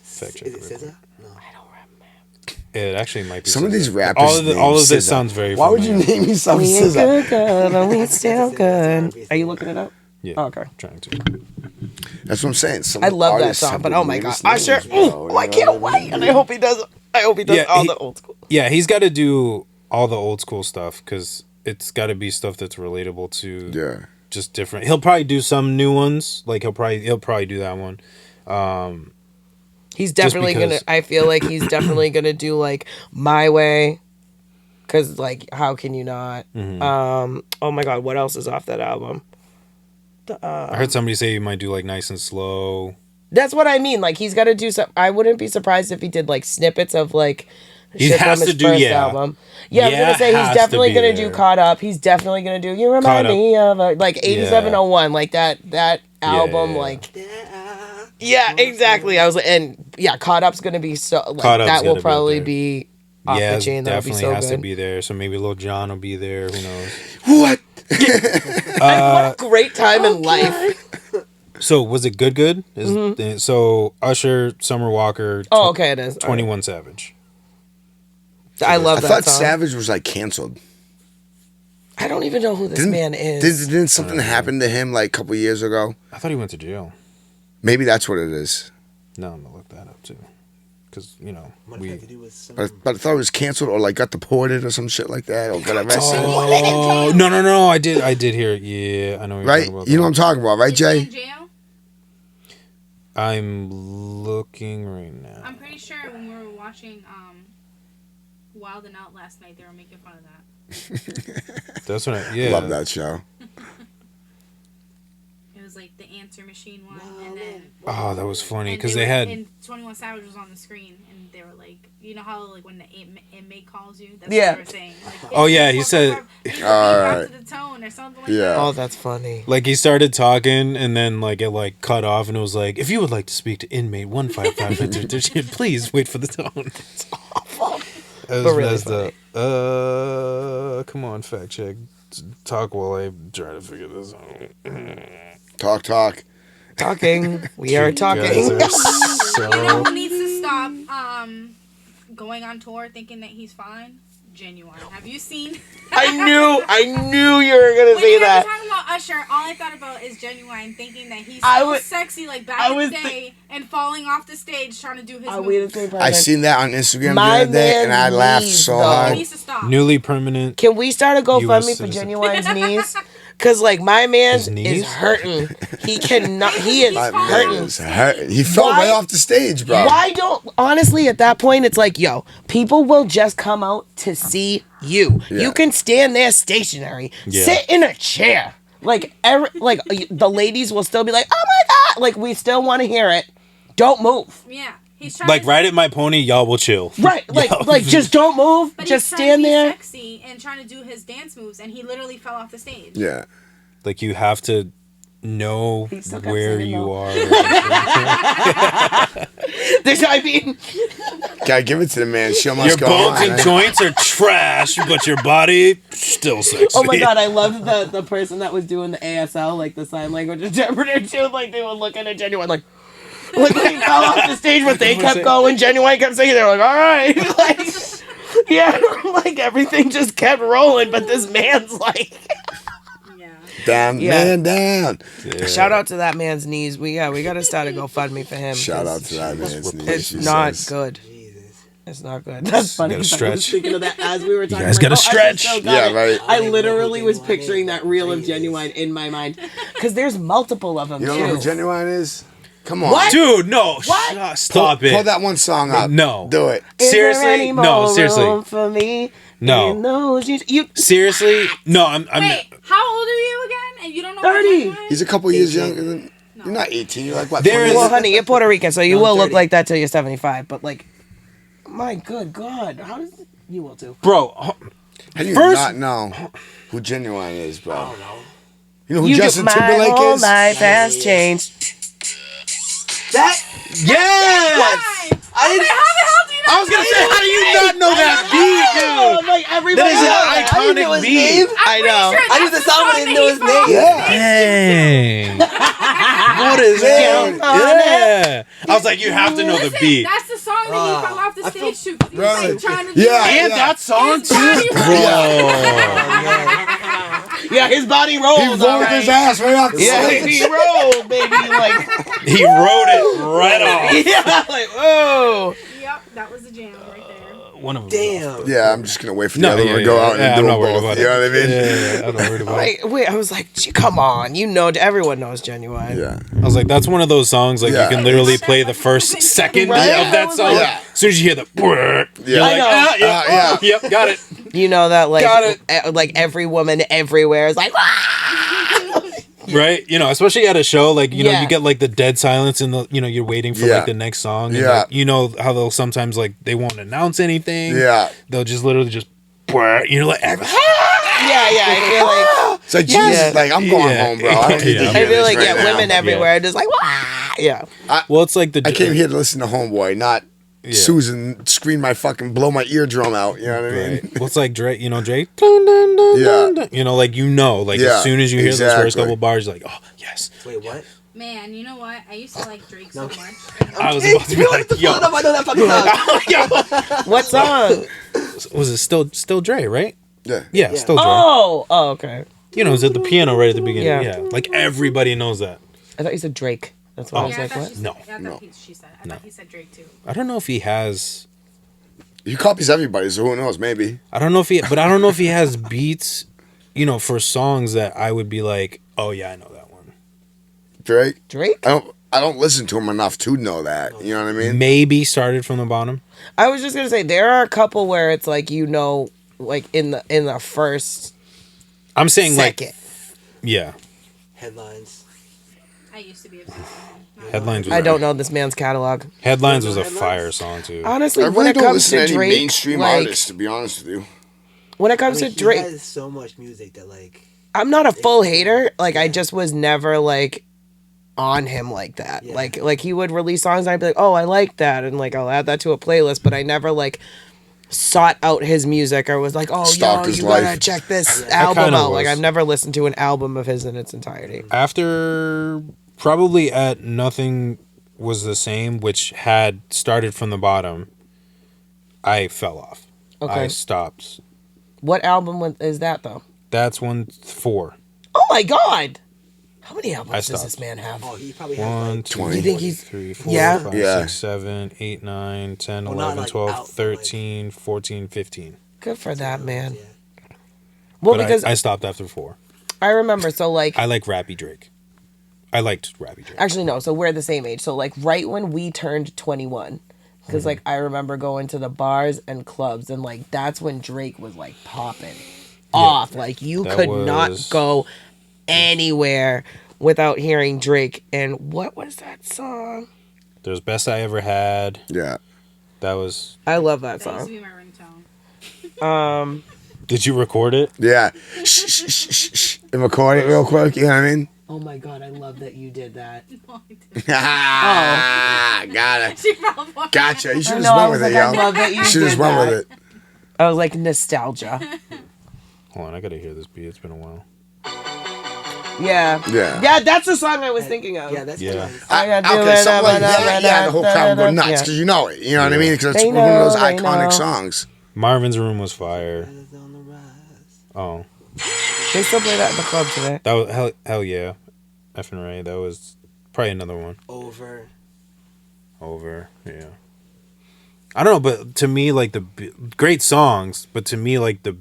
Fact check. Is it real quick. SZA? No. It actually might be. Some of SZA. these rappers. All of named this SZA. sounds very. Why would you familiar. name yourself We ain't SZA? good, but we still good. It's Are you looking it up? Yeah. Oh, okay. Trying to. That's what I'm saying. Some I love that artists song, have but the oh my god, weirdest Usher! names, bro, Ooh, you I know can't what I wait, and I hope he does. I hope he does Yeah, all he- the old school. Yeah, he's got to do all the old school stuff because it's got to be stuff that's relatable to. Yeah. Just different. He'll probably do some new ones. Like he'll probably do that one. He's definitely because- gonna. I feel like he's definitely gonna do like My Way, because like how can you not? Oh my god, what else is off that album? I heard somebody say he might do like Nice and Slow. That's what I mean. Like he's got to do some. I wouldn't be surprised if he did like snippets of like. He shit has from his to do, first yeah. album. Yeah, I was Yeah, gonna say he's has to definitely be gonna there. do Caught Up. He's definitely gonna do You Caught Remind Up. Me of like 8701, like that album, yeah. like yeah, exactly. I was like, and yeah, Caught Up's gonna be so like Caught Up's that will gonna be up probably there. be off Yeah, the chain. That'll be definitely so has good. to be there. So maybe Lil Jon will be there. Who knows? What? What a great time in life. So was it good? So Usher, Summer Walker. Oh, okay, it is. All right. 21 Savage. I love I that thought song. Savage was like canceled. I don't even know who this man is. Didn't something happen to him like a couple years ago? I thought he went to jail. Maybe that's what it is. No, I'm gonna look that up too. Because What we. if I could do with some... But I thought it was canceled or like got deported or some shit like that or got arrested. Oh no! I did hear it. Yeah, I know. What you're Right? talking about You know what I'm that. talking about, right, Is he in Jay? jail? I'm looking right now. I'm pretty sure when we were watching Wild and Out last night, they were making fun of that. That's what I. Yeah. Love that show. It was like the answer machine one, and then Oh, that was funny and because they they were- had. and 21 Savage was on the screen, and they were like, you know how like when the inmate calls you, that's Yeah. what they were saying. Like, Oh, yeah, he said- Alright. to the tone or something like Yeah. that. Oh, that's funny. Like he started talking and then like it like cut off and it was like, if you would like to speak to inmate 155, please wait for the tone. It's awful. It was But really messed up. Come on, fact check. Talk while I try to figure this out. Talk. Talking. We are You guys talking. are You know so. who needs to stop going on tour thinking that he's fine? Genuine. Have you seen? I knew you were gonna When say you guys that. were talking about Usher, all I thought about is Genuine thinking that he's I so was- sexy like I back in was the day and falling off the stage trying to do his Are we the moves. same person? I seen that on Instagram My the other day man and I laughed needs, so though. He hard. needs to stop. Newly permanent. Can we start a US GoFundMe for citizen. Genuine's knees? Cause like my man His knees? is hurting. He cannot. He is My man hurting. is hurt. He fell Why- right off the stage, bro. Why don't honestly at that point it's like, yo, people will just come out to see you. Yeah. You can stand there stationary, Yeah. sit in a chair. Like the ladies will still be like, oh my god, like we still want to hear it. Don't move. Yeah. He's trying Like to, ride at my pony, y'all will chill. Right, like just don't move. but Just he's trying to stand be there. sexy and trying to do his dance moves, and he literally fell off the stage. Yeah. Like you have to know still kept where singing, you though. are. I mean, Gotta give it to the man. Show must Your go bones on. and joints are trash, but your body still sexy. oh my god, I love the person that was doing the ASL, like the sign language interpreter too. Like they were looking at Genuine, like when he fell off the stage, but they kept going. Genuine kept singing. They're like, all right, like yeah, like everything just kept rolling. But this man's like, Yeah. Down, Yeah. man, down. shout out to that man's knees. We gotta start a GoFundMe for him. Shout out 'cause to that man's knees. It's she not says. good. Jesus. It's not good. That's funny. gotta 'cause I stretch. was thinking of that as we were talking. guys like, gotta oh, I just stretch. so got Yeah, it. right. I literally was Genuine picturing that reel of Genuine in my mind because there's multiple of them You don't know too. who Genuine is? Come on. What? Dude, no. What? Stop it. Pull that one song up. No. Do it. Is there Seriously? any No, more seriously. room for me? No. in those jeans? You Seriously? No, I'm Wait, how old are you again? And you don't know 30. What Genuine is? He's a couple years younger than. You're not 18. You're like, what? There 20? is- well, honey, you're Puerto Rican, so you I'm will look 30. like that till you're 75. But like, my good God, how does you will too? bro. How do you First- not know who Genuine is, bro? I don't know. You know who You Justin my Timberlake whole is? life has Yeah. changed. That Yes. I didn't. I was gonna say, how do you not know that beat, dude? Like everybody, That is an I didn't know iconic his beat. name. I know. I knew the song, but I didn't know his name. Yeah. Dang. What is that? Yeah. I was like, you have to know the Listen, beat. that's the song that he fell off the I stage feel- to. He was Right. like trying to do Yeah. like, And that song his too, body bro. Yeah, his body rolled. He rolled alright. his ass right off the Yeah, stage. he rolled, baby. Like, He wrote it right off. yeah, like, whoa. Yep, that was the jam right there. One of them. Damn. Yeah, I'm just gonna wait for the No, other yeah, one to go yeah, out yeah, and I'm do not them worried both. about You know what I mean? Yeah, I'm not worried about it. Like, wait, I was like, come on, you know, everyone knows Genuine. Yeah. I was like, that's one of those songs like Yeah. you can literally play the first second Right? of that song. Yeah. As soon as you hear the you're I like, know. ah, yeah, Yeah. yep, got it. You know that, like, Got it. like every woman everywhere is like, Right? You know, especially at a show, like, you know, Yeah. you get like the dead silence and the, you know, you're waiting for Yeah. like the next song. And, Yeah. like, you know how they'll sometimes like they won't announce anything. Yeah. They'll just literally just you're like, yeah, I feel like, It's like, Jesus, Yeah. like, I'm going Yeah. home, bro. I don't need to Yeah. hear I feel this like, right yeah, now. women everywhere are just like, yeah. well, it's like the I came here to listen to Homeboy, not Susan scream my fucking, blow my eardrum out. You know what I mean? Right. Well, it's like Drake, you know, Drake. Yeah. You know, like, like Yeah, as soon as you hear those first exactly. couple bars, you're like, oh, yes. Wait, what? Man, you know what? I used to like Drake so No. much. I was about to be like, yo. I know that fucking song. What song? Was it still Dre, right? Yeah. Yeah, still Dre. Oh, okay. You know, it was at the piano right at the beginning. Yeah. Yeah. Like everybody knows that. I thought you said Drake. That's why I was Yeah, I like, thought what? she said, No. I thought No. she said. I thought he said Drake too. I don't know if he has He copies everybody, so who knows? Maybe. I don't know if he has beats, you know, for songs that I would be like, oh yeah, I know that one. Drake? Drake? I don't listen to him enough to know that. You know what I mean? Maybe started from the bottom. I was just gonna say there are a couple where it's like, you know, like in the first I'm saying second. like yeah. Headlines. I used to be obsessed with him. Headlines was I don't know this man's catalog. Headlines was a Headlines? fire song too. Honestly, I when really it don't comes listen to to any Drake, mainstream like, artists, to be honest with you. when it I comes mean, to he Drake, has so much music that like. I'm not a full hater. Like, I just was never like on him like that. Yeah. Like he would release songs and I'd be like, oh, I like that, and like I'll add that to a playlist. But I never like sought out his music or was like, oh, Stalk yo, his you gotta life. check this I album kinda out. Like, was. I've never listened to an album of his in its entirety. After probably at Nothing Was the Same, which had started from the bottom, I fell off. Okay. I stopped. What album is that though? That's 4. Oh my God! How many I albums does stopped. this man have? Oh, he probably has 1, like 2, 20. You think he's- 3, 4, Yeah? 5, Yeah. 6, 7, 8, 9, 10, Well, not 11, like 12, out, but like- 13, 14, 15. Good for that man. Yeah. Well, But because I stopped after 4. I remember. So like, I like Rappy Drake. I liked Rappy Drake. actually no. So we're the same age. So like, right when we turned 21, because like I remember going to the bars and clubs, and like that's when Drake was like popping off. Like you That could not was- go anywhere without hearing Drake. And what was that song? There's Best I Ever Had. Yeah. That was. I love that That used song. to be my ringtone. Did you record it? Yeah. Shh, shh, shh, shh, shh. And record it real quick, you know what I mean? Oh my god, I love that you did that. No, I didn't. Ah, got it. She fell for it. Gotcha. You should No, I have was went with like, it, I yo. love that you You should did have went that. with it. I was like nostalgia. Hold on, I gotta hear this beat. It's been a while. Yeah. Yeah. Yeah, that's the song I was thinking of. Yeah, that's Yeah. nice. I gotta do Okay, it, something like that. Yeah, the whole crowd would go nuts Yeah. because you know it. You know what I mean? Because it's They one of those know, they iconic know. songs. Marvin's Room was fire. Is on the rise. Oh, They still play that in the club today. that was hell yeah, effing right. That was probably another one. Over. Yeah. I don't know, but to me, like great songs, but to me, like the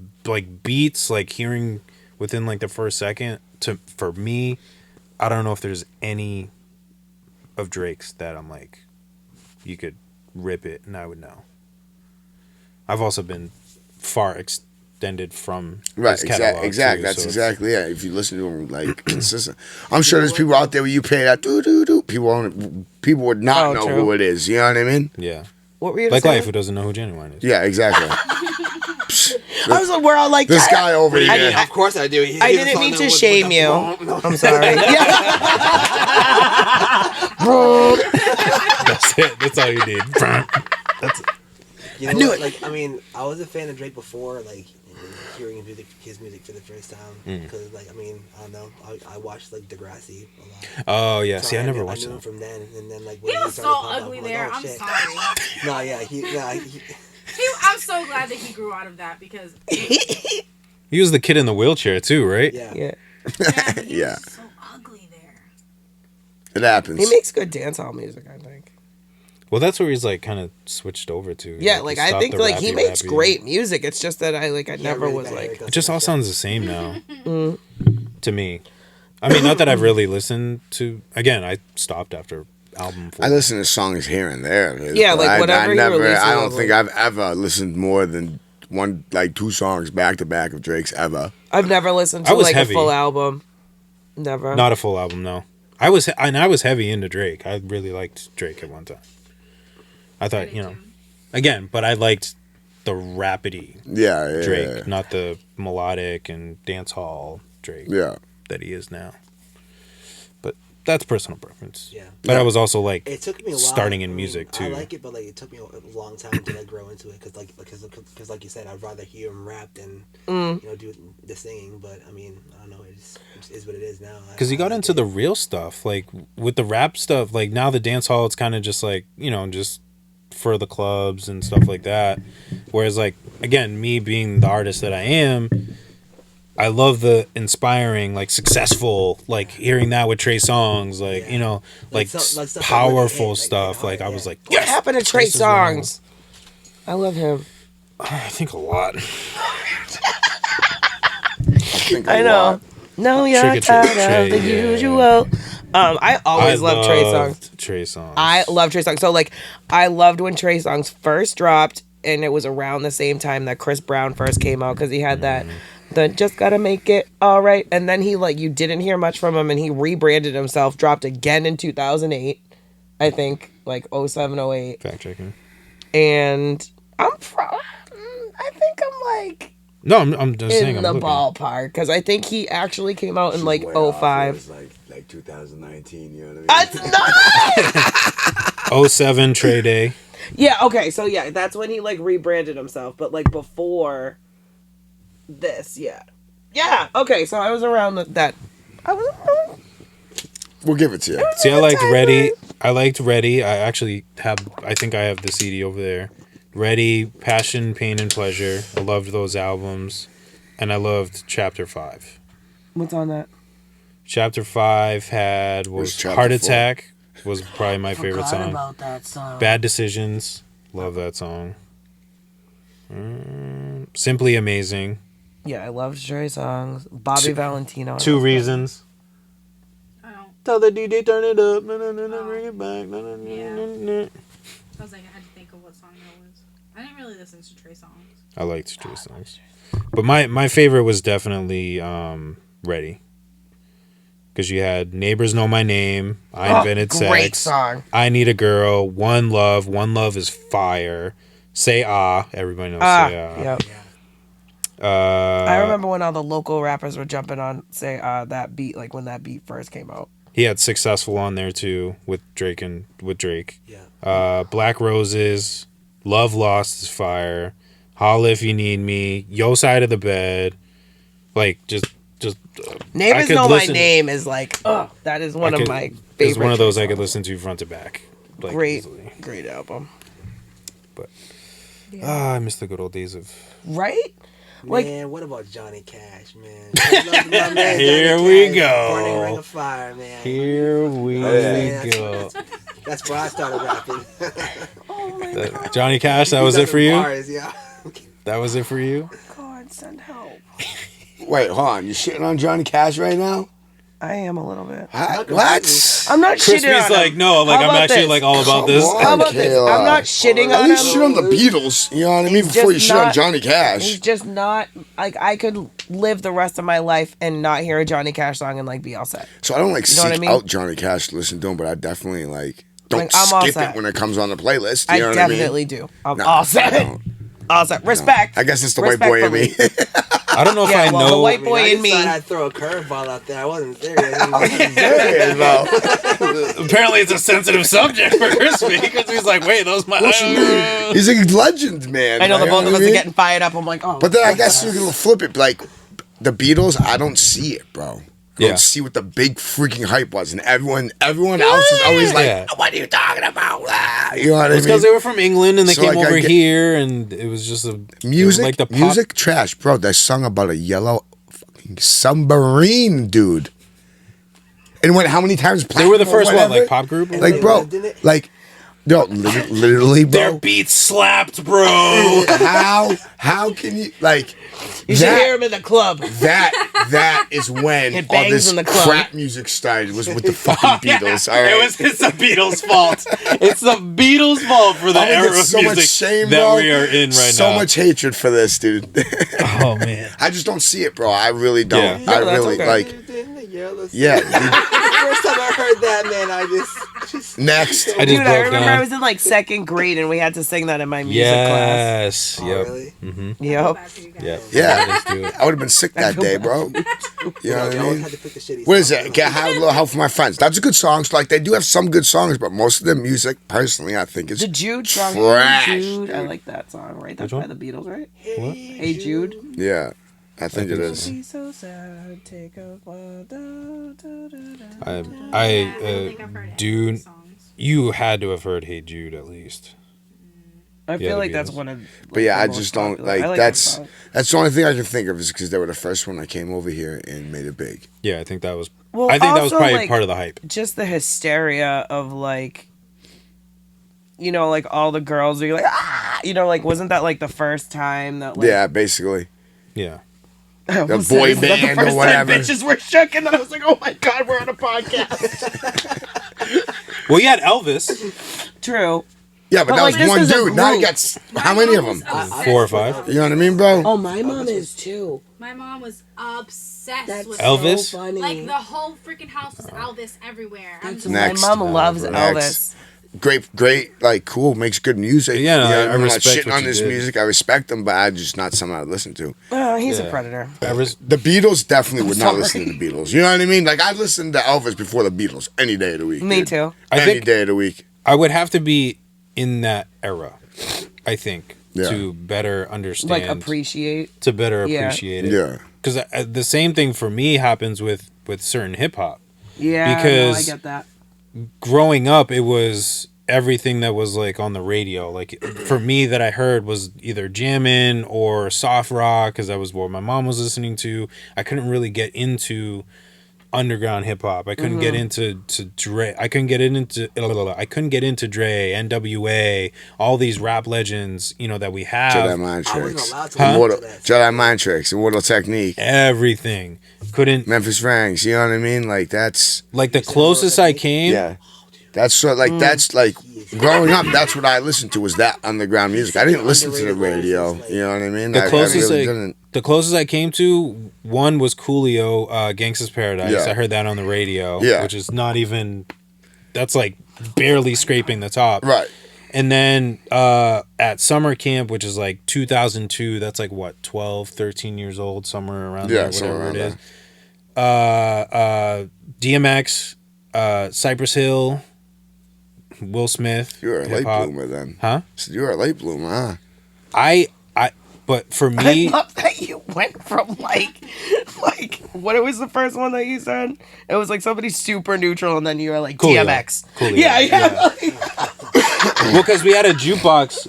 beats, like hearing within like the first second, for me, I don't know if there's any of Drake's that I'm like, you could rip it and I would know. I've also been far extended from Right, his catalog exactly. too, That's so it's- exactly it. If you listen to them like consistent, I'm sure there's people out there where you play that doo doo doo. People would not Oh, know true. who it is. You know what I mean? Yeah, What were you like saying? Lyfe, who doesn't know who Genuine is. Yeah, exactly. I was like, we're all like, This "Ah." guy over I here. mean, of course I do. I didn't mean to shame you. I'm sorry. That's it. That's all you need. You know knew what? it. Like, I mean, I was a fan of Drake before, like, hearing his music for the first time. Because, like, I mean, I don't know. I watched, like, Degrassi a lot. Oh yeah. So See, I never knew- watched I knew him that. from then. And then, like, He when was started so to pop up, ugly I'm like, there. oh, I'm shit. sorry. No, yeah. I'm so glad that he grew out of that because He was the kid in the wheelchair too, right? Yeah. Yeah. yeah, he Yeah. was so ugly there. It happens. He makes good dancehall music, I think. Well, that's where he's like kind of switched over to. Yeah, he like I stopped think the like he makes rappy. great music. It's just that I Yeah, never really was bad like haircuts It just and all shit. sounds the same now. To me, I mean, not that I've really listened to. Again, I stopped after album 4. I listen to songs here and there. Yeah, like I whatever he never. releases, I don't I'm think like- I've ever listened more than two songs back to back of Drake's ever. I've never listened I to was like heavy. a full album. Never. Not a full album, no. I was heavy into Drake. I really liked Drake at one time. I thought, again, but I liked the rapidy Yeah, yeah, Drake, not the melodic and dance hall Drake yeah. that he is now. But that's personal preference. Yeah. But I was also like It took me a while. starting in I mean, music too. I like it, but like it took me a long time to like grow into it because like you said, I'd rather hear him rap than do the singing. But I mean, I don't know. It is what it is now. Because he got like into it. the real stuff, like with the rap stuff. Like now the dance hall, it's kind of just like just for the clubs and stuff like that. Whereas like again, me being the artist that I am, I love the inspiring, like successful, like hearing that with Trey Songz, like Yeah. like stuff that really powerful hit, like, stuff. Like I yeah. was like, What yes, happened to Trey this is what I want. Songz? I love him. I think a lot. I know. No, you're Trick or treat, tired Trey, of the yeah. usual. I always loved Trey Songz. Trey Songz. I love Trey Songz. So like, I loved when Trey Songz first dropped, and it was around the same time that Chris Brown first came out because he had that. The just gotta make it all right, and then he you didn't hear much from him, and he rebranded himself, dropped again in 2008, I think 07, 08, fact checking. and I think I'm like No, I'm just saying. in I'm the looking. ballpark because I think he actually came out in Way off. 05. It was like 2019. You know what I mean? It's not. 07 Trey Day. Yeah. Okay. So yeah, that's when he rebranded himself, but before this, yeah. Okay. So I was around that. I was. We'll give it to you. See, I liked Ready. I liked Ready. I actually I think I have the CD over there. Ready, Passion, Pain, and Pleasure. I loved those albums. And I loved Chapter 5. What's on that? Chapter 5 was What's Chapter Heart 4? Attack. Was probably my favorite song. About that song. Bad Decisions. Love that song. Simply Amazing. Yeah, I love Trey songs. Bobby Valentino. I Two love Reasons. I don't. Tell the DJ turn it up. Bring it back. I was like, I had to think of what song that was. I didn't really listen to Trey songs. I liked Trey songs. But my favorite was definitely Ready. Because you had Neighbors Know My Name, I Invented Sex. Great song. I Need a Girl, One Love. One Love is fire. Say Ah. Everybody knows Say Ah. Yep. I remember when all the local rappers were jumping on that beat, like when that beat first came out. He had Successful on there too with Drake. Yeah. Black Roses, Love Lost is fire. Holla If You Need Me, Yo Side of the Bed, like just. Neighbors Know My Name is like, that is one of my favorites. It's one of those I could listen to front to back. Like, great easily. album. But I miss the good old days of. Right? Man, what about Johnny Cash, man? I love my man, Here Johnny we Cash, go. Burning Ring of Fire, man. Here we go. That's where I started rapping. Johnny Cash, that was it for you? Bars, yeah. That was it for you? God, send help. Wait, hold on. You shitting on Johnny Cash right now? I am a little bit. What? I'm not shitting on Crispy's him. like, no, like How I'm about actually this? like all about this. Come on, How about this? Kayla. I'm not shitting At on least shit him. on the Beatles. You know what I mean? He's Before you just shit on not- Johnny He's Cash. just not, like, I could live the rest of my life and not hear a Johnny Cash song and, like, be all set. So I don't like You know what seek I mean? out Johnny Cash to listen to him, but I definitely like don't Like, I'm all skip set. it when it comes on the playlist. I You know what I mean? definitely do. I'm No, all I set. don't. All set. Respect. I guess it's the white boy in me. Respectfully. I don't know if Yeah, I well, the know. white boy I in just me. thought I'd throw a curveball out there. I wasn't serious. Yeah, bro. Apparently, it's a sensitive subject for Crispy because he's like, wait, those my. He's a legend, man. I know the You both of what us I are mean? getting fired up. I'm like, oh. But then I guess you can flip it. Like the Beatles, I don't see it, bro. I Yeah. don't see what the big freaking hype was, and everyone else is always like, Yeah. "What are you talking about?" Ah, you know what I It's mean? because they were from England and they So, came like, I over get- here, and it was just a Music, like the pop. music trash, bro. They sung about a yellow fucking submarine, dude. And went how many times? They were the platinum or first one, whatever? like pop group. Like, bro, Didn't it? like, no, literally, Their bro. beats slapped, bro. How can you like? You should hear him in the club. That is when It all bangs this in the club. crap music started. Was with the fucking Beatles. All right. It's the Beatles' fault. It's the Beatles' fault for the I era get of so music much shame, that bro. we are in right so now. much hatred for this, dude. Oh man. I just don't see it, bro. I really don't. Yeah. I No, that's really okay. like. Yeah. The first time I heard that, man, I just Next. I just Dude, I broke remember down. I was in like second grade and we had to sing that in my music class. Yes. oh, Yep. really? Yep. Bad for you guys. Yep. Yeah. Let's do it. I would have been sick that day, bro. You know what I I always mean? had to pick the shitty What is songs. it? Get a little help from my friends. That's a good song. So, like, they do have some good songs, but most of their music, personally, I think is The Jude song. Trash, Hey Jude. I dude. like that song, right? That's Which by one? the Beatles, right? What? Hey Jude. yeah. I think it is. Be so sad, take a while, da, da, da, da. I don't think I've heard any dude. of the songs. You had to have heard "Hey Jude" at least. I Yeah, feel the like that's Beatles. one of. But yeah, the I most just don't popular. like, I that that's song. the only thing I can think of is because they were the first one that came over here and made it big. Yeah, I think that was. Well, I think that was also, probably like, part of the hype. Just the hysteria of like, you know, like all the girls are like, ah, you know, like wasn't that like the first time that like Yeah, basically. Yeah. I almost The boy said, "Isn't that band the or first whatever." time bitches were shook?" And then I was like, oh my god, we're on a podcast. Well, you had Elvis. True. Yeah, but But, that like, was this one is a dude. Now you group. got how many of them? 4 or 5. You know what I mean, bro? Oh, my mom is too. My mom was obsessed That's with Elvis? so funny. Like the whole freaking house was Elvis everywhere. I'm just Next. My mom loves Next. Elvis. Great, like cool, makes good music. Yeah, no, You know, I I'm not respect shitting what on you this did. music. I respect them, but I just not something I listen to. He's Yeah. a predator. The Beatles definitely would not Sorry. listen to the Beatles. You know what I mean? Like I'd listen to Elvis before the Beatles any day of the week. Me dude. too. I Any think day of the week. I would have to be in that era. I think Yeah. to better understand, Like appreciate. to better Yeah. appreciate it. Yeah. Because the same thing for me happens with certain hip hop. Yeah, Because- no, I get that. Growing up, it was everything that was like on the radio. Like for me, that I heard was either jamming or soft rock because that was what my mom was listening to. I couldn't really get into underground hip hop. I couldn't get into Dre. I couldn't get into Dre, NWA, all these rap legends, you know, that we have. Jedi Mind I wasn't Tricks. allowed to listen to that shit. Jedi Mind Tricks. Immortal Technique. Everything. Couldn't Memphis Ranks. You know what I mean? Like that's. like the closest I came. Yeah. That's sort like that's like growing up. That's what I listened to was that underground music. I didn't listen to the radio. You know what I mean? The closest I really didn't. the closest I came to one was Coolio, Gangsta's Paradise. Yeah. I heard that on the radio, Yeah. which is not even. That's like barely scraping the top. Right. And then at summer camp, which is like 2002, that's like what, 12, 13 years old, somewhere around Yeah, there, somewhere whatever it around is. DMX, Cypress Hill, Will Smith. You were a late hip-hop. bloomer then. Huh? So you were a late bloomer, huh? But for I me, love that you went from like what was the first one that you said? It was like somebody super neutral, and then you were like Coolio. DMX. Coolio. Yeah. well, because we had a jukebox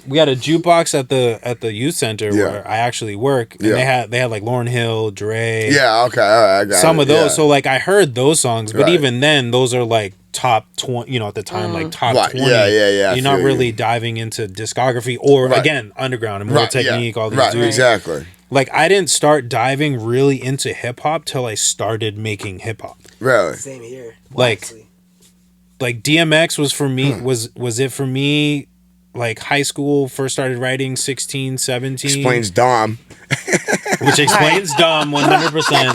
at the youth center Yeah. where I actually work, and Yeah. they had like Lauryn Hill, Dre, Yeah. Okay. All right. I got some it. of those. Yeah. So like I heard those songs, but Right. even then, those are like top 20. You know, at the time, like top Right. 20. Yeah, yeah, yeah, I You're not feel really you. diving into discography or Right. again underground and more Right. technique. Yeah. All these Right. dudes. Exactly. Like I didn't start diving really into hip hop till I started making hip hop. Really. Same here. Like- honestly. Like DMX was for me was it for me like high school first started writing 16 17 Explains Dom. which explains dumb 100%.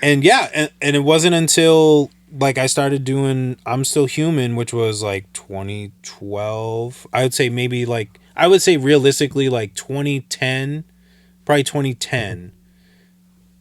and yeah, and it wasn't until like I started doing I'm Still Human, which was like 2012. I would say realistically like 2010, probably 2010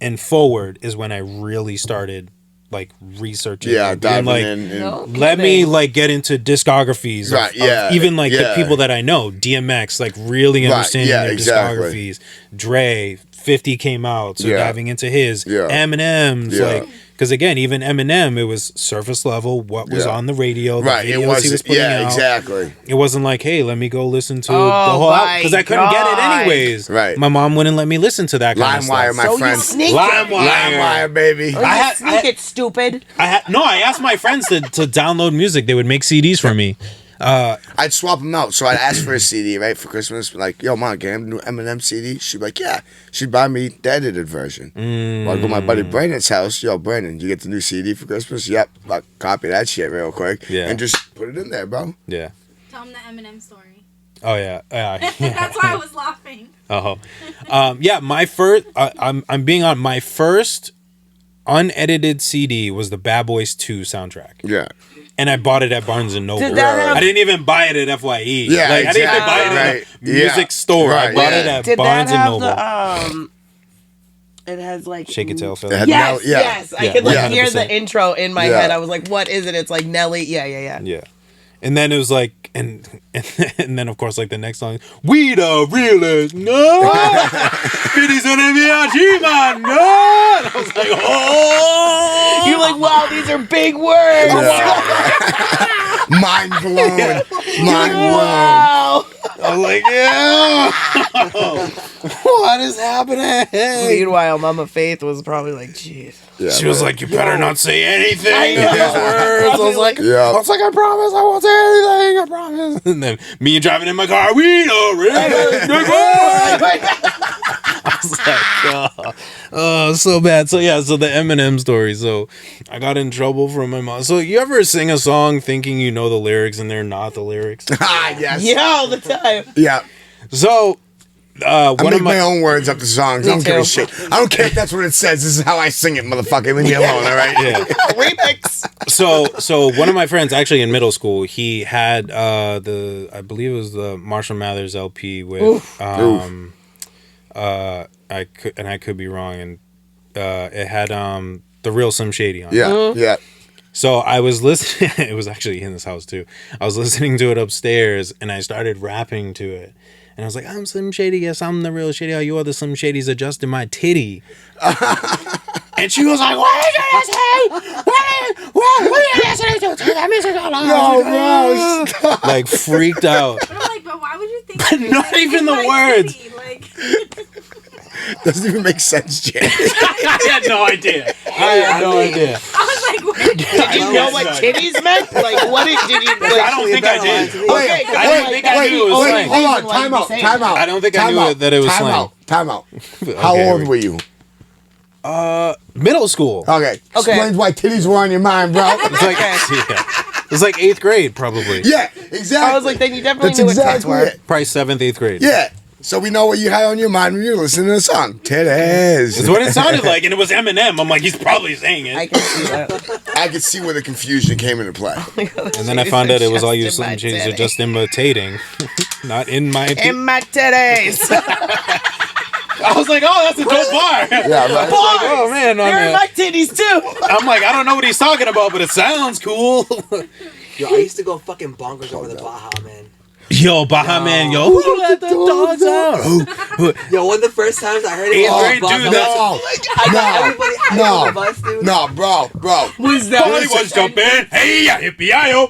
and forward is when I really started like researching. Yeah, and being diving like, in. And, No. let me like get into discographies Right, of yeah, even like the yeah. people that I know, DMX, like really Right, understanding yeah, their exactly. discographies. Dre, 50 came out, so Yeah. diving into his. Yeah. Eminem's, Yeah. like, because again, even Eminem, it was surface level, what was Yeah. on the radio, the right. videos It he was. was putting Yeah. out. Exactly. It wasn't like, hey, let me go listen to Oh the whole my because I couldn't get it God. anyways. Right. My mom wouldn't let me listen to that kind of LimeWire, stuff. my So friend. you sneak it. LimeWire, baby. I Sneak it, stupid. I asked my friends to download music. They would make CDs for me. I'd swap them out. So I'd ask for a CD, right, for Christmas. Like, yo, mom, can I have a new Eminem CD? She'd be like, yeah. She'd buy me the edited version. Well, I'd go to my buddy Brandon's house. Yo, Brandon, you get the new CD for Christmas? Yep. I'll copy that shit real quick. Yeah. And just put it in there, bro. Yeah. Tell him the Eminem story. Oh yeah. That's why I was laughing. Oh, yeah. My first, I'm being on my first unedited CD was the Bad Boys 2 soundtrack, Yeah. and I bought it at Barnes and Noble. Did that have- I didn't even buy it at FYE. Yeah, like, I didn't even buy it exactly, at right. a music Yeah. store. I Right, bought yeah. it at Did Barnes that and have Noble. it has like Shake it, tail, Phil. It had Yes, Yeah. yes. I Yeah, could like 100%. hear the intro in my Yeah. head. I was like, "What is it?" It's like Nelly. Yeah. Yeah. And then it was like, and then of course like the next song, we the realest, no, Fitty's gonna be a G-Man, no. And I was like, oh, You're like, "Wow, these are big words." Mind blown. Mind blown. Wow. I was like, yeah, what is happening? Meanwhile, Mama Faith was probably like, "Jeez." Yeah, She was man. like, you better not say anything. I know. These words. I was like, Yeah. I promise I won't say anything. I promise. And then me driving in my car, we don't really. I was like, oh, so bad. So yeah, so the Eminem story. So I got in trouble from my mom. So you ever sing a song thinking you know the lyrics and they're not the lyrics? Ah, yes. Yeah, all the time. Yeah. So I one make of my own words up to songs. I don't give a too. shit. I don't care if that's what it says. This is how I sing it, motherfucker. Leave me alone, all right? yeah. Remix. So one of my friends actually in middle school, he had I believe it was the Marshall Mathers LP with I could be wrong, and it had the real Slim Shady on it. Yeah, yeah. So I was listening. It was actually in this house too. I was listening to it upstairs, and I started rapping to it. And I was like, I'm Slim Shady. Yes, I'm the real Shady. You are the Slim Shadys adjusting my titty. And she was like, what did you say? What are you listening to? Turn that music on. No, bro, stop. Like, freaked out. But I'm like, but why would you think? Not even the words. Like, Doesn't even make sense, Jay. I had no idea. I had no idea. I was like, wait. Did you know what titties meant? Like, what did you? Like, I don't think I did. Okay, I don't think I knew it was slang. Hold on, time out. I don't think I knew that it was slang. Time out. How Okay, old were you? Middle school. Okay. Explains why titties were on your mind, bro. It's like, it was like 8th grade, probably. Yeah, exactly. I was like, then you definitely That's knew what tits exactly were. it. Probably 7th, 8th grade. Yeah. So we know what you had on your mind when you were listening to the song. Titties. That's what it sounded like, and it was Eminem. I'm like, he's probably saying it. I can see that. I could see where the confusion came into play. And then I found out it was all you Just in my Slim Shadys are titty. just imitating, not in my. In my titties. I was like, oh, that's a dope bar. Yeah, right. Oh man, They're in my titties too. I'm like, I don't know what he's talking about, but it sounds cool. Yo, I used to go fucking bonkers over the Baja, man. Yo, Baja man, yo, who let the dogs out? Yo, one of the first times I heard it, Eighth was grade, Baja, dude, I that's- got everybody hyped on the bus, dude. No, bro. Who's that? Somebody was jumping. Hey, hippie-yo.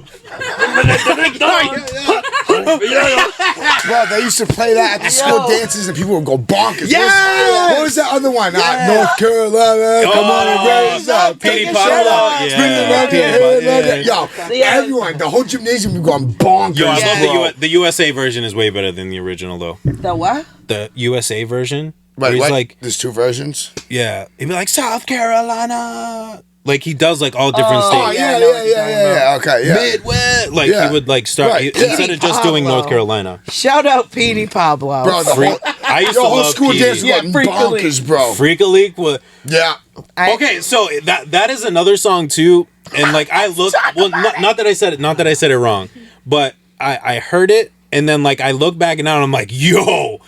Bro, they used to play that at the school dances and people would go bonkers. Yes! What was that other one? North Carolina, come on and raise up. Petey Take a Pablo. shot. Yeah. Spin it around your Petey head, Pablo, love it. Yo, everyone, the whole gymnasium was going bonkers. Yo, I love bro. the USA version is way better than the original though. The what? The USA version, where Wait, he's what? like, There's two versions? yeah, he'd be like South Carolina. Like he does like all different Oh, states. yeah. Okay, yeah. Midwest. Like Yeah. he would like start Right. instead of just doing Pablo. North Carolina. Shout out Petey Pablo. Bro, the whole, I used the to whole love school dance was Petey. Yeah, going Freak a Leak. bonkers, bro. Freak a Leak was Yeah. okay. So that is another song too, and like I look well, not that I said it wrong, but I heard it and then like I look back and now and I'm like, yo,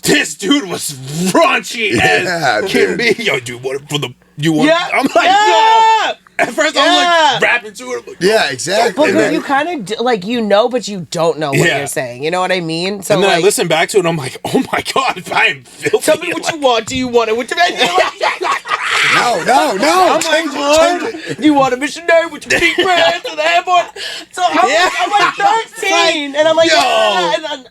this dude was raunchy Yeah, as can dude. be. Yo, dude, what for the you want? Yeah. I'm like, Yeah. yo. At first I was Yeah. like rapping to it. I'm like, Yeah, exactly. Because you kind of like you know, but you don't know what Yeah. you're saying. You know what I mean? So and then like, I listen back to it and I'm like, oh my god, I am filthy. tell me what you want. Do you want it? What you No. I'm Change like, it. do you want a missionary with your feet praying to the airport? So I'm like 13, and I'm like, Yo. yeah. And then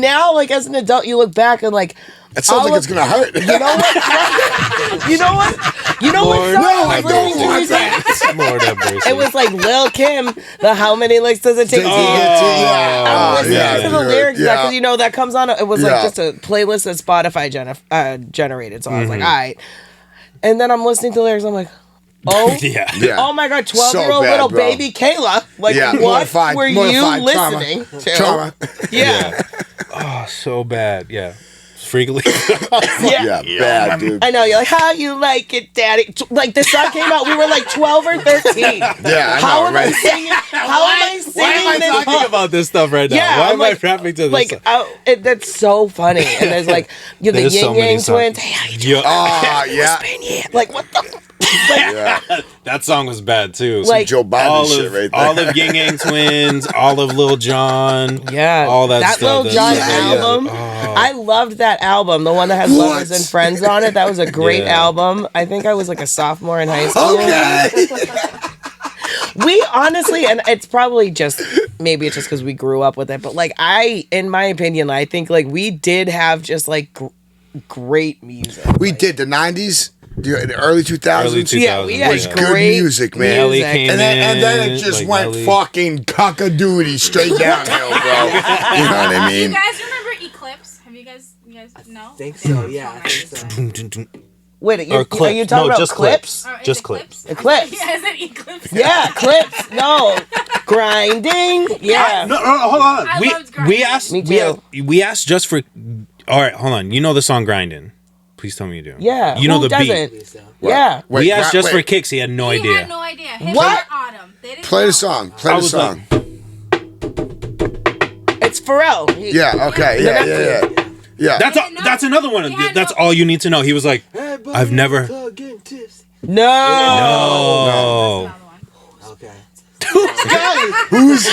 now, like as an adult, you look back and like, That sounds like it's going to hurt. you know what? You know what? You know what? Lord, song no, was I listening don't to want recently? that. Lord have mercy. It was like Lil Kim, the How Many Licks Does It Take to Oh, Get yeah. I'm listening yeah, to the dude. lyrics Yeah. because you know that comes on. It was like Yeah. just a playlist that Spotify generated. So I was Mm-hmm. like, all right. And then I'm listening to the lyrics. I'm like, oh, yeah. Yeah. oh my god, 12-year-old So bad, little bro. baby Kayla. Like, Yeah, what mortified- were you mortified trauma. listening to? Trauma. Yeah. Oh, so bad. Yeah. Freakily. Yeah. Yeah, bad, dude. I know, you're like, how you like it, daddy? Like, the song came out, we were like 12 or 13. Yeah, I How know, am I right? singing? How am I singing Why am I this talking song? about this stuff right now? Yeah, Why I'm am like- I rapping to this? Like, stuff? that's so funny. And there's like, the There's so Yin many Yang songs. twins. Hey, how you doing? Yo, Oh, yeah. Yeah. Like, what the? Like, Yeah. that song was bad too. Like- Joe Biden all shit of right there. all of Yin Yang Twins, all of Lil Jon, yeah, all that stuff. Lil Jon Yeah. album. Oh. I loved that album, the one that has What? Lovers and Friends on it. That was a great Yeah. album. I think I was like a sophomore in high school. Okay. We honestly, and it's probably just maybe it's just because we grew up with it, but like in my opinion, I think like we did have just like great music. We did the 90s, the early 2000s. Early 2000s. Yeah, we had was yeah. good great music, man. Ellie came And then in, it just like went Ellie. fucking cock-a-doodle straight downhill, bro. You know what I Do you mean? guys remember Eclipse? Have you guys know? Think so, yeah, I think so. Wait, Or are Clipse. you talking No, about just Clipse? Or is Just it Clipse. Eclipse. Yeah, is it Eclipse? Yeah, Clipse. No, grinding. Yeah. No, hold on. I loved We Grindin'. asked. Me too. We asked just for. All right, hold on. You know the song "Grindin'"? Please tell me you do. Yeah. You know who the beat. doesn't? Think so. Yeah. Wait, We asked just for wait. kicks. He had no He idea. had no idea. Him What? or Autumn. They didn't Play know. the song. Play I the was song. It's Pharrell. Yeah, okay. Yeah. That's another one. He had That's no- all you need to know. He was like, Everybody I've never. getting tipsy. No. No. Another one. Okay. Whose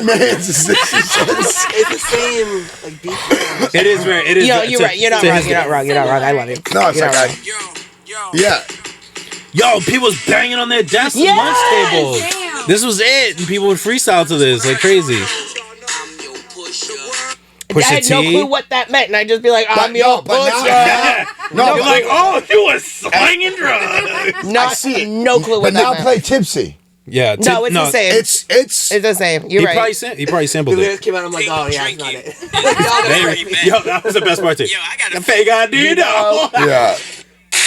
man's is this? It's the same, like, beat. It is very. It is. Yo, you're right. You're not wrong. You're not wrong. You're not wrong. I love you. No, it's You're like not I, yeah. Yo, people was banging on their desks and Yes! lunch tables. Damn. This was it, and people would freestyle to this like crazy. Pusha I had no T. clue what that meant, and I'd just be like, I'm your pusher. No, You're like, oh, you was slanging drugs. No clue what But that now meant. play Tipsy. Yeah. No, it's the same. It's It's the same. You're He right. probably The sampled lyrics it. came out. I'm like, oh yeah, that's not it. Yo, that was the best part too. Yo, I got a fake ID though. yeah.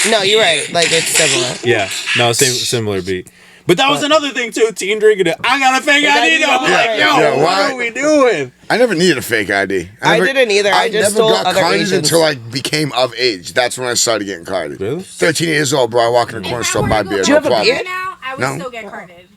No, you're right. Like, it's similar. Yeah, no, similar beat. But that was another thing too. Teen drinking it. I got a fake ID though. I'm like, yo, Yeah, what why? are we doing? I never needed a fake ID. I didn't either. I just never stole got other carded Asians. until I became of age. That's when I started getting carded. Really? 13 years old, bro. I walk in the corner If I store, were buy to go beer, Do you no have a problem. beer? now, I would No. still get carded.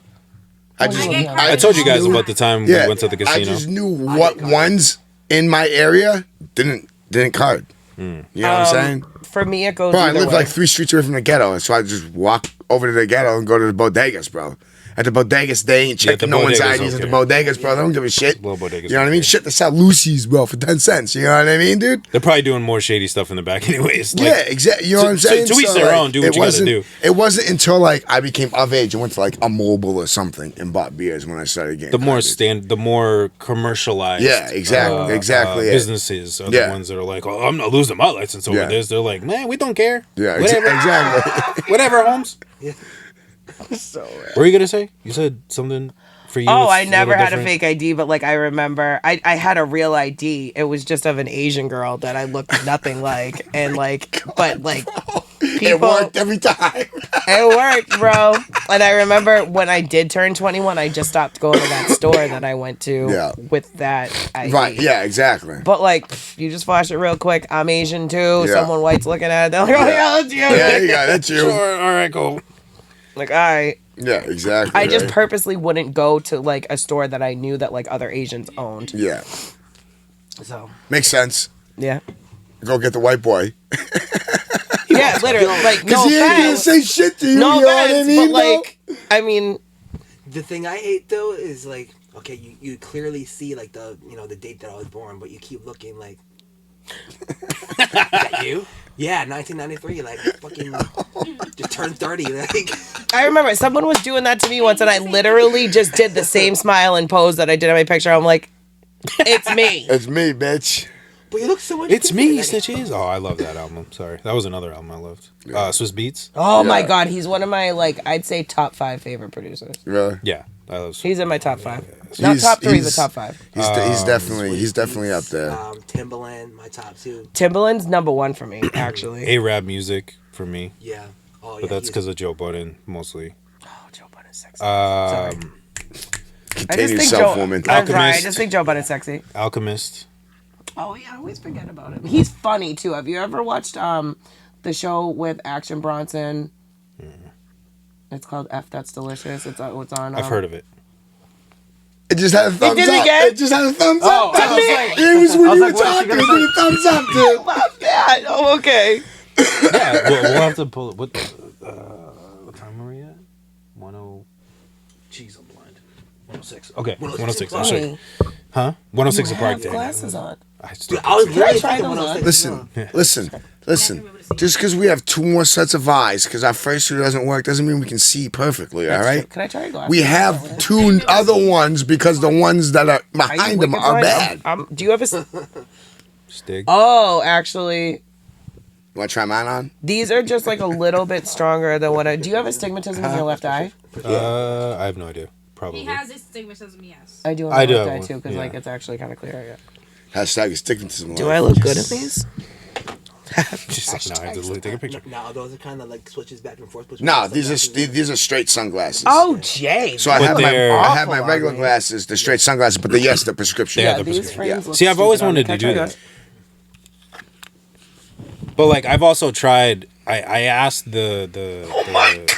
I just, get carded. I told you guys knew- about the time yeah, we went to the casino. I just knew what ones in my area didn't card. You know what I'm saying? For me, it goes Bro, I either live way. like 3 streets away from the ghetto, so I just walk over to the ghetto and go to the bodegas, bro. At the bodegas, they ain't checking the no one's bodegas IDs at the don't bodegas, bro. They don't give a shit. Little bodegas You know what I don't mean? care. Shit, they sell Lucy's, bro, for 10 cents. You know what I mean, dude? They're probably doing more shady stuff in the back, anyways. Like, Yeah, exactly. You know what I'm to saying? each their own, do what it you gotta wasn't- do. It wasn't until like I became of age and went to like a mobile or something and bought beers when I started getting the more commercialized. Yeah, exactly. Yeah. Businesses are Yeah. the ones that are like, oh, I'm not losing my license over Yeah. this. They're like, man, we don't care. Yeah, whatever, exactly. whatever, Holmes. So What were you gonna say? You said something for you. Oh, it's I a never little had a different? fake ID, but like I remember, I had a real ID. It was just of an Asian girl that I looked nothing like, and like, but like people, It worked every time. it worked, bro. And I remember when I did turn 21, I just stopped going to that store that I went to Yeah. with that ID. Right, yeah, exactly. But like, you just flash it real quick. I'm Asian too. Yeah. Someone white's looking at it. They're like, oh yeah, that's you. Yeah, you got that's you. Sure, all right, cool. Like, all right. Yeah, exactly. I just right. purposely wouldn't go to like a store that I knew that like other Asians owned. Yeah. So Makes sense. yeah. Go get the white boy. Yeah, literally. Like, Because no he ain't gonna offense. say shit to you, No you know what I offense, mean? but like, I mean, The thing I hate though is like, okay, you clearly see like the the date that I was born, but you keep looking like, is that you? Yeah, 1993. Like fucking just turned 30. Like I remember someone was doing that to me once, and I literally just did the same smile and pose that I did in my picture. I'm like, it's me. It's me, bitch. but you look so much. It's me, different. Snitches. Oh, I love that album. Sorry, that was another album I loved. Swiss Beats. Oh my Yeah. god, he's one of my like I'd say top 5 favorite producers. Really? Yeah, I love. He's in my top 5. Not He's- top 3, but he's- top 5. He's definitely up there. Timbaland, my top 2. Timbaland's number 1 for me, actually. A-Rap music for me, Yeah. Oh yeah. but that's he's- because of Joe Budden mostly. Oh, Joe Budden's sexy. Um, I just Contain think yourself, Joe. woman. I'm sorry, I Alchemist. just think Joe Budden's sexy. Alchemist. Oh yeah, I always forget about him. He's funny too. Have you ever watched the show with Action Bronson? It's called F That's Delicious. It's on. I've heard of it. It just had a thumbs did it up. again? It just had a thumbs Oh, up. I was like- It was when I was you like, were what's she talking. It gonna did a thumbs up, dude. Yeah. Oh, okay. Yeah, we'll have to pull it. What time are we at? 10. Jeez, I'm blind. 106. Okay, 106. I'm sorry. Huh? 106 You a Park have Day. glasses on. Dude, I was literally try thinking when those I on? was like, Listen. Just because we have 2 more sets of eyes, because our first two doesn't work, doesn't mean we can see perfectly. All right. Can I try your glasses? We have 2 other ones because the ones that are Are you behind them wicked are blind? bad. Do you have a? Stig. Oh, actually, Want to try mine on? these are just like a little bit stronger than what I. Do you have astigmatism in your left eye? I have no idea. Probably. He has astigmatism, yes. I do. On I my do left have eye one, too, because yeah. like it's actually kind of clear. Yeah. Hashtag is sticking to some Do I look good in these? Just like, no, I have to look, take a picture. no, those are kind of like switches back and forth. No, these are straight sunglasses. Oh, Jay. So I But have they're- I have my awful regular on me. glasses, the straight sunglasses, but the prescription. Yeah, Yeah, the these prescription. frames. Yeah. Look See, I've always stupid on me. wanted to Can I do try that. But like, I've also tried. I asked the like,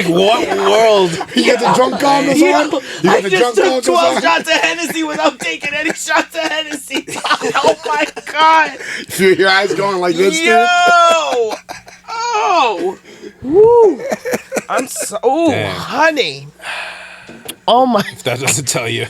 what world? You got the drunk goggles on? You got the drunk goggles 12 on? shots of Hennessy without taking any shots of Hennessy. Oh my god. Feel your eyes going like this, Yo! dude? Oh! Woo! I'm so. Oh, Damn. honey. Oh my. That doesn't tell you.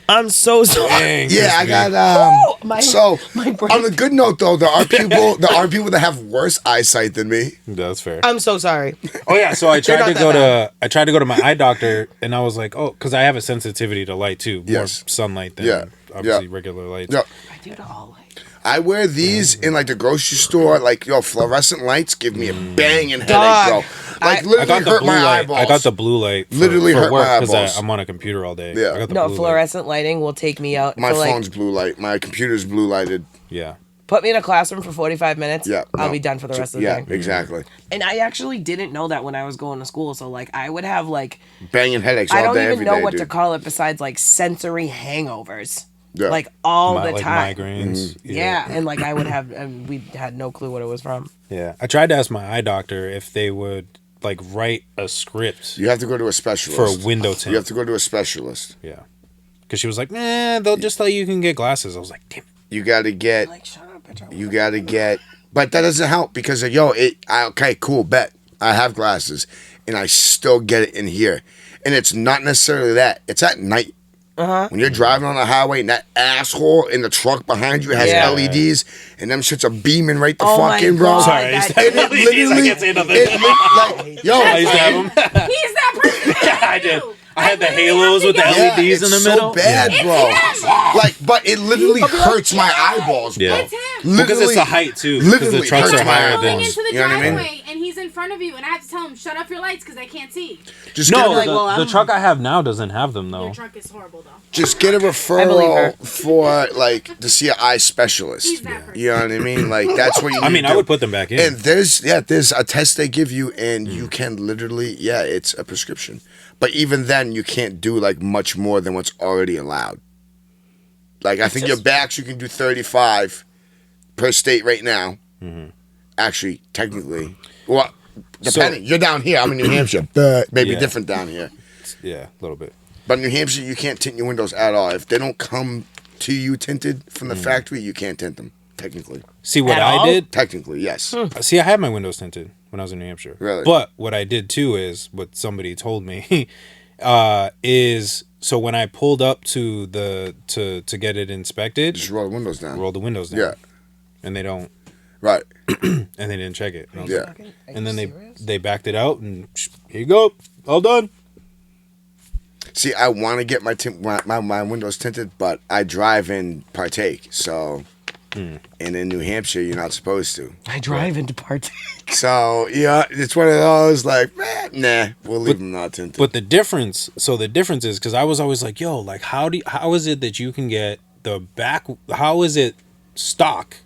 I'm so sorry. Dang, Yeah, I Crispy. got So, my brain. on a good note, though, there are people that have worse eyesight than me. That's fair. I'm so sorry. Oh yeah, so I tried not to that go bad. to my eye doctor, and I was like, oh, because I have a sensitivity to light too, more Yes. sunlight than Yeah. obviously Yeah. regular lights. Yo, I do to all light. I wear these in like the grocery store. Like, yo, fluorescent lights give me a banging Dog. headache, bro. Like, I literally I got the hurt blue my light. eyeballs. I got the blue light. For, Literally for hurt my work because eyeballs. I'm on a computer all day. Yeah. I got the No, blue fluorescent lighting will take me out. My for like, phone's blue light. My computer's blue lighted. light. Yeah. put me in a classroom for 45 minutes. Yeah, I'll no. be done for the rest of the Yeah, day. exactly. And I actually didn't know that when I was going to school. So like I would have like Banging headaches I all don't day, even every know day, what dude. to call it besides like sensory hangovers. Yeah. Like all My- the like time. migraines. Yeah, and like I would have, and we had no clue what it was from. Yeah. I tried to ask my eye doctor if they would like write a script You have to go to a specialist. for a window tint. You have to go to a specialist. Yeah. Because she was like, they'll just tell you can get glasses. I was like, damn. You got to get. Like shut up, bitch. You got to get. But that doesn't help because okay, cool, bet. I have glasses and I still get it in here. And it's not necessarily that. It's at night. When you're driving on the highway and that asshole in the truck behind you has Yeah. LEDs and them shits are beaming right the Oh my fucking bro. God, Sorry, that- And it literally, I can't say nothing. like, yo, I used to have them. He's that person. Yeah, I did. I had the literally halos have with the to go- yeah, LEDs in it's the middle. so bad, bro. Like, but it literally hurts my eyeballs, bro. Yeah. It's him. Because it's the height too. Because the literally trucks hurts are my higher eyeballs. than. Going into the You know what I mean? driveway and he's in front of you, and I have to tell him, "Shut off your lights because I can't see." Just No, get a, the truck I have now doesn't have them Your though. truck is horrible though. just get a believe her. referral for like to see an eye specialist. He's that person. You know what I mean? Like that's what you. I need mean, to I do. would put them back in. And there's a test they give you, and you can literally it's a prescription. But even then, you can't do like much more than what's already allowed. Like I think your backs you can do 35 per state right now. Actually, technically, well, depending. You're down here. I'm in New Hampshire. Maybe Yeah. different down here. Yeah, a little bit. But New Hampshire, you can't tint your windows at all. If they don't come to you tinted from the factory, you can't tint them. Technically, See what At I all? did? technically, yes. See, I had my windows tinted when I was in New Hampshire. Really? But what I did too is what somebody told me is so when I pulled up to the to get it inspected, Just roll the windows down. roll the windows down. Yeah, And they don't, right. and they didn't check it. And I was Yeah. like, and then they backed it out, and here you go, all done. See, I want to get my windows tinted, but I drive and partake. So, and in New Hampshire, you're not supposed to. I drive into partake. So yeah, it's one of those like, nah, we'll leave them not tinted. But the difference is because I was always like, yo, like how is it that you can get the back? How is it stock?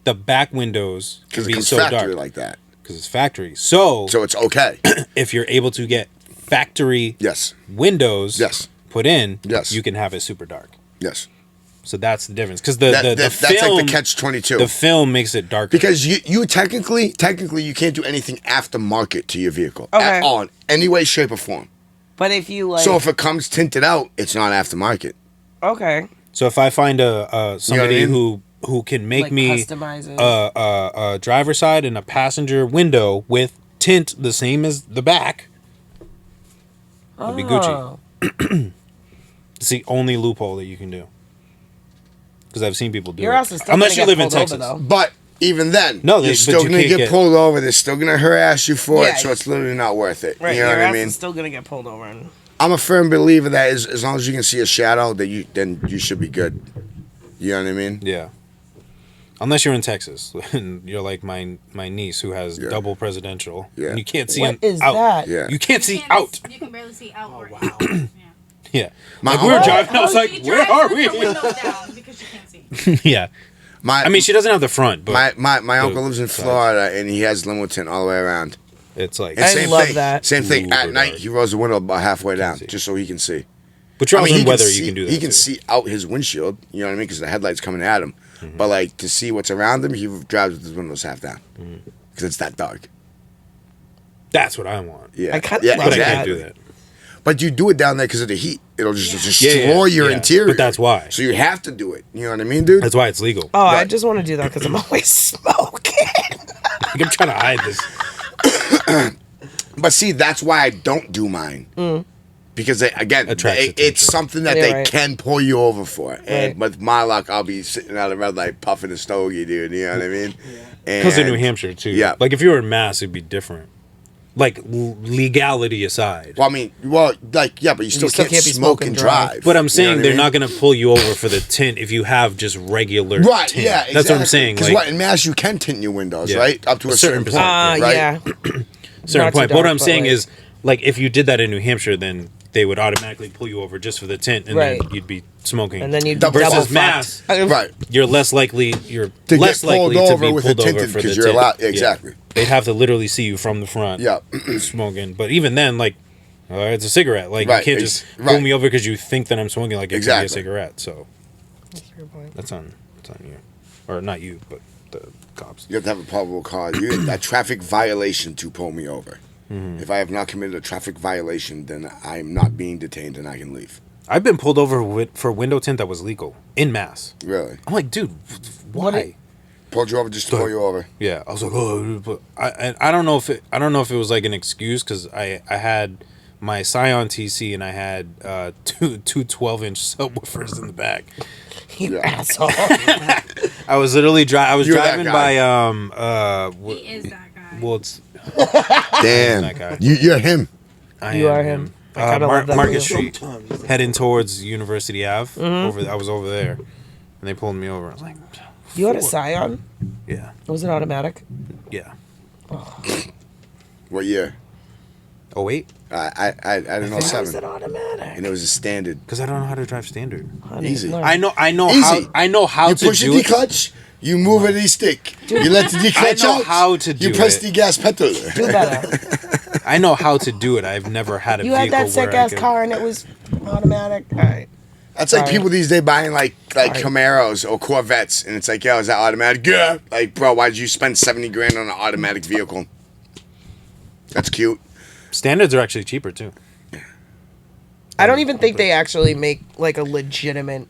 The back windows can Because it be comes so factory dark like that, because it's factory. So so it's okay. if you're able to get factory Yes, windows Yes. put in, Yes. you can have it super dark. yes. So that's the difference because That's film, like the catch-22. the film makes it darker. Because you technically you can't do anything aftermarket to your vehicle Okay. at all in any way, shape, or form. But if you like, So if it comes tinted out, it's not aftermarket. okay, So if I find somebody I mean? who can make like me customize it. a driver side and a passenger window with tint the same as the back, it'll be Gucci. Oh. It's the only loophole that you can do. Because I've seen people do Your it. ass is still Unless gonna you get live in pulled over, Texas. though. But even then, No, you're but still you gonna can't get get- pulled over. They're still gonna harass you for Yeah, it. So it's literally not worth it. Right, You know your what I ass mean? is still gonna get pulled over. And I'm a firm believer that as long as you can see a shadow, then you should be good. You know what I mean? Yeah. Unless you're in Texas and you're like my niece who has Yeah. double presidential. Yeah. And you can't see what him is out. that? Yeah. You can't see out. You can barely see out. Oh, or wow. in. Yeah. My Like we were uncle- driving, I was like, She where drives are with we? her windows down because she can't see. Yeah. My, I mean, she doesn't have the front, but my uncle lives in sides. Florida and he has limo tint all the way around. it's like. And I love that. Same thing. Super At night, dark. he rolls the window about halfway down see. just so he can see. But you're also in he weather, see, you can do that. He can too. see out his windshield. You know what I mean? Because the headlight's coming at him. Mm-hmm. But like to see what's around him, he drives with his windows half down because it's that dark. That's what I want. Yeah, I kinda yeah, love But I exactly. can't do that. But you do it down there because of the heat. It'll just Yeah, destroy your yeah. interior. But that's why. So you have to do it. You know what I mean, dude? That's why it's legal. oh, I Right. just want to do that because I'm always smoking. Like, I'm trying to hide this. But see, that's why I don't do mine. Because it's something that they can pull you over for. And with my luck, I'll be sitting out of red light puffing a stogie, dude. You know what I mean? Because in New Hampshire too. Yeah. Like if you were in Mass, it'd be different. Like legality aside. Well, I mean, but you still can't be smoke and drive. But I'm saying they're not going to pull you over for the tint if you have just regular tint. Yeah, exactly. That's what I'm saying. Because in Mass you can tint your windows, right? Up to a certain point, right? Yeah. Certain point. But what I'm saying is, like, if you did that in New Hampshire, then they would automatically pull you over just for the tint, and then you'd be smoking. And then you'd be versus Mass, right? You're less likely. You're less likely to be pulled over for the tint. Exactly. They'd have to literally see you from the front. Smoking. But even then, like, it's a cigarette. Like, you can't just pull me over because you think that I'm smoking. Like, it could be a cigarette. So that's on you, or not you, but the cops. You have to have a probable cause. A traffic violation to pull me over. If I have not committed a traffic violation, then I'm not being detained and I can leave. I've been pulled over for window tint that was legal in Mass. Really? I'm like, dude, why? Pulled you over just to pull you over. Yeah, I was like, oh, but I don't know if it was like an excuse because I had my Scion TC and I had two 12-inch subwoofers in the back. You asshole! I was literally driving by he is that guy. Well, it's damn. That guy. You're him. You are him. Market Street, heading towards University Ave. I was over there, and they pulled me over. I was like, you had a Scion? Yeah. Was it automatic? Yeah. Oh. What year? 08? I didn't know 7. Was it automatic? And it was a standard. Because I don't know how to drive standard. Easy. I know Easy. how you to push do the it. clutch. You move it, stick. You let the clutch out. I know how to do it. You press the gas pedal. Do better. I know how to do it. I've never had a vehicle. You had that sick ass car and it was automatic. All right. That's like people these days buying like Camaros or Corvettes, and it's like, yo, is that automatic? Yeah. Like, bro, why'd you spend $70,000 on an automatic vehicle? That's cute. Standards are actually cheaper too. I don't even think they actually make like a legitimate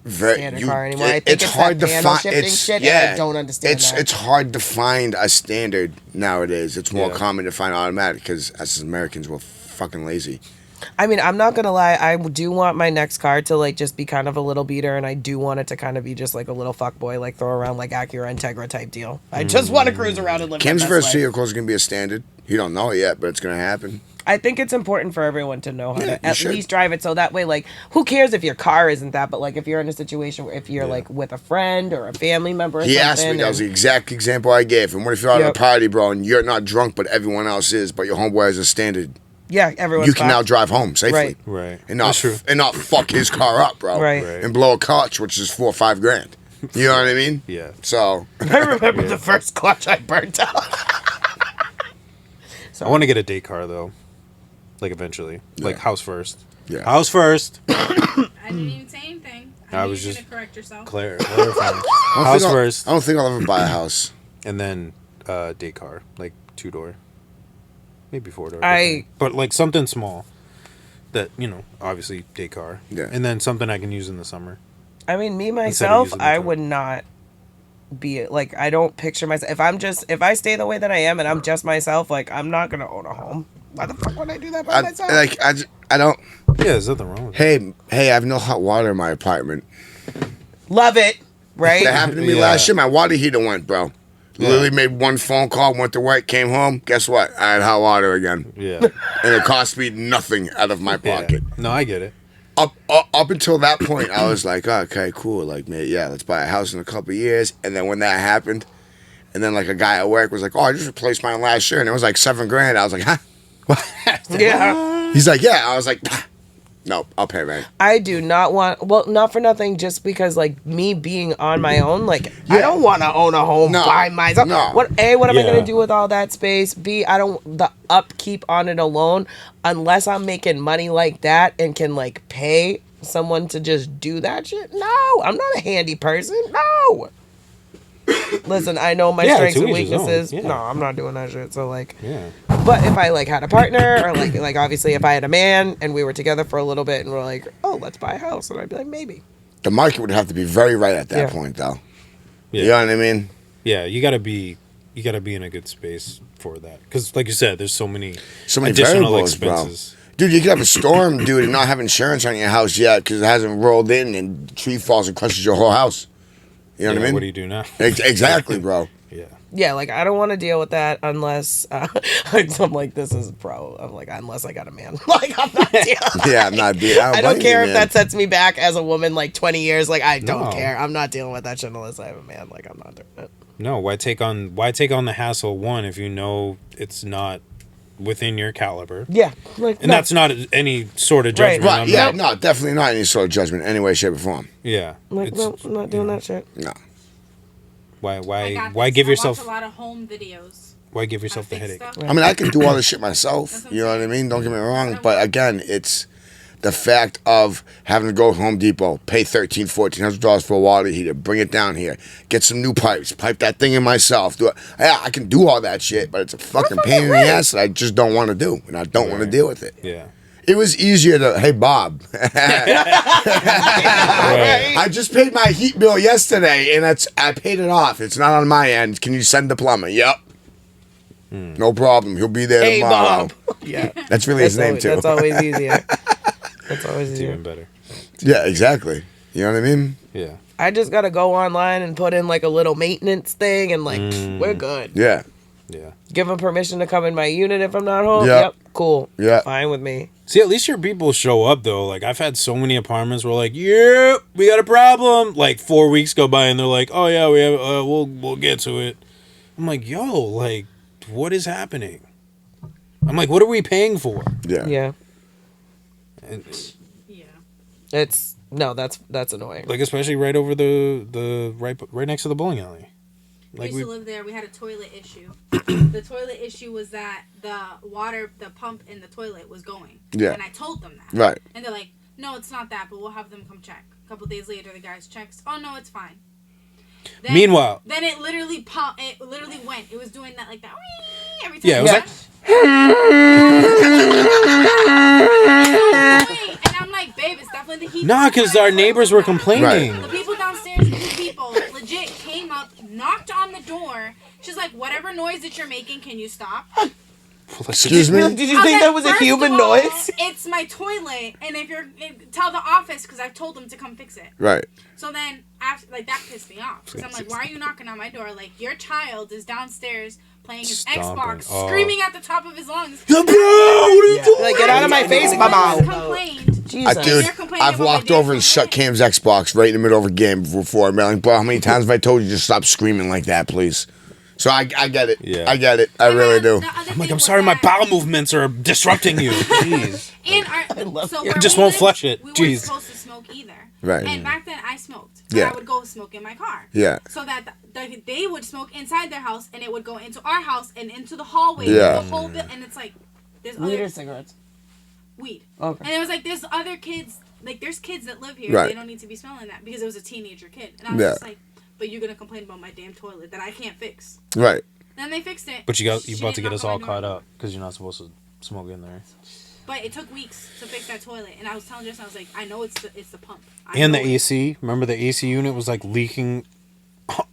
standard car anymore. I think it's hard to find. I don't understand that. It's hard to find a standard nowadays. It's more common to find automatic because us as Americans we're fucking lazy. I mean, I'm not gonna lie. I do want my next car to like just be kind of a little beater, and I do want it to kind of be just like a little fuckboy, like throw around like Acura Integra type deal. I just want to cruise around and live. Cam's my best first life. vehicle is gonna be a standard. You don't know it yet, but it's gonna happen. I think it's important for everyone to know how to at least drive it, so that way, like, who cares if your car isn't that? But like, if you're in a situation where if you're like with a friend or a family member, or he something, asked me. That was the exact example I gave him. What if you're out at a party, bro, and you're not drunk, but everyone else is, but your homeboy has a standard? Yeah, everyone. You can now drive home safely, right, and not fuck his car up, bro, right, and blow a clutch, which is $4 or $5 grand. You know what I mean? Yeah. So I remember the first clutch I burnt out. I want to get a day car though, like eventually, like house first. Yeah, house first. I didn't even say anything. I was just gonna correct yourself. Clarifying. House first. I don't think I'll ever buy a house. And then day car, like 2-door. Maybe 4-door. But like something small that, obviously day car. Yeah. And then something I can use in the summer. I mean, me myself, I would not be like, I don't picture myself if I stay the way that I am and I'm just myself, like, I'm not gonna own a home. Why the fuck would I do that by myself? I don't. Yeah, there's nothing wrong with it. Hey, I have no hot water in my apartment. Love it, right? That happened to me last year. My water heater went, bro. Literally made one phone call, went to work, came home. Guess what? I had hot water again. Yeah. And it cost me nothing out of my pocket. No, I get it. Up until that point, I was like, oh, okay, cool. Like, man, let's buy a house in a couple of years. And then when that happened, and then like a guy at work was like, oh, I just replaced mine last year, and it was like $7,000. I was like, huh? What? Yeah. He's like, yeah. I was like, no, I'll pay rent. I do not want, well, not for nothing, just because, like, me being on my own, like, I don't want to own a home by myself. No. What am I going to do with all that space? B, I don't, the upkeep on it alone, unless I'm making money like that and can, like, pay someone to just do that shit. No, I'm not a handy person. No. Listen, I know my strengths and weaknesses. No, I'm not doing that shit. So, like, but if I, like, had a partner or, like obviously if I had a man and we were together for a little bit and we're like, oh, let's buy a house. And I'd be like, maybe. The market would have to be very right at that point, though. Yeah. You know what I mean? Yeah, you gotta be in a good space for that. Because, like you said, there's so many additional expenses. Bro. Dude, you could have a storm, dude, and not have insurance on your house yet because it hasn't rolled in and the tree falls and crushes your whole house. You know what I mean? What do you do now? Exactly, bro. Yeah. Yeah, like I don't want to deal with that unless I'm like, this is I'm like, unless I got a man. Like I'm not dealing. Yeah, I'm not dealing. I don't care if that sets me back as a woman like 20 years. Like I don't No. care. I'm not dealing with that shit unless I have a man. Like I'm not doing it. No, why take on the hassle, one, if you know it's not within your caliber? Yeah, like And that's not any sort of judgment. Right, I'm yeah, not- no, definitely not any sort of judgment, any way, shape, or form. Yeah. like no, I'm not doing that shit. No. I got Why this. give I yourself watch a lot of home videos. why give yourself the Fix headache? stuff. I mean, I can do all this shit myself. That's what You know I'm what I saying. mean? Don't get me wrong. But again, it's the fact of having to go to Home Depot, pay $1,300, $1,400 for a water heater, bring it down here, get some new pipes, pipe that thing in myself. Do it. Yeah, I can do all that shit, but it's a fucking pain in the ass that I just don't want to do, and I don't want to deal with it. Yeah. It was easier to, hey, Bob, Right. I just paid my heat bill yesterday, and I paid it off. It's not on my end. Can you send the plumber? Yep. No problem. He'll be there Hey, tomorrow. Bob. Yeah, That's really his name, always, too. that's always easier. That's always It's easier. even better. Yeah, exactly. You know what I mean? Yeah. I just gotta go online and put in like a little maintenance thing, and like we're good. Yeah. Yeah. Give them permission to come in my unit if I'm not home. Yep. Yep, cool. Yeah. Fine with me. See, at least your people show up though. Like I've had so many apartments where like, yeah, we got a problem. Like 4 weeks go by and they're like, oh yeah, we have, we'll get to it. I'm like, yo, like, what is happening? I'm like, what are we paying for? Yeah. Yeah, And, Yeah. it's no, that's annoying. like especially right over the right next to the bowling alley. We Like used to live there. We had a toilet issue. The toilet issue was that the pump in the toilet was going. Yeah. And I told them that. Right. And they're like, no, it's not that, but we'll have them come check. A couple days later, the guys checks. Oh, no, it's fine. Then, Meanwhile- Then it literally went. It was doing that like that. Whee! Every time. Yeah, it was like- And I'm like, babe, it's definitely the heat. Nah, because our neighbors were complaining. The people downstairs, two people, legit came up, knocked on the door. She's like, whatever noise that you're making, can you stop? Excuse me? Did you think that was a First human of all, noise? It's my toilet, and if you're tell the office because I've told them to come fix it. Right. So then, after, like that pissed me off because I'm like, why are you knocking on my door? Like your child is downstairs playing his Stomping. Xbox, Oh. screaming at the top of his lungs. Bro, what are you doing? Like, get out of my face, mama. Complained. Jesus. Dude, They're complaining I've about my walked damn over and shut complaint. Cam's Xbox right in the middle of a game before. I'm like, bro, how many times have I told you to stop screaming like that, please? So I get it. Yeah. I get it. I really do. I'm like, I'm sorry, my bowel movements are disrupting you. Jeez. And so I just won't flush it. We Jeez. weren't supposed to smoke either. Right. And back then I smoked. But Yeah. I would go smoke in my car. Yeah. So that they would smoke inside their house and it would go into our house and into the hallway. Yeah. The whole bit, and it's like there's Weed other or cigarettes? weed. Okay. And it was like there's other kids, like there's kids that live here. Right. They don't need to be smelling that because it was a teenager kid. And I was Yeah. just like, but you're gonna complain about my damn toilet that I can't fix. Right. Then they fixed it. But you She about to did get knock us on my all door. caught up because you're not supposed to smoke in there. But it took weeks to fix that toilet, and I was telling Justin, I was like, I know it's the pump. I And the know it. AC. Remember the AC unit was like leaking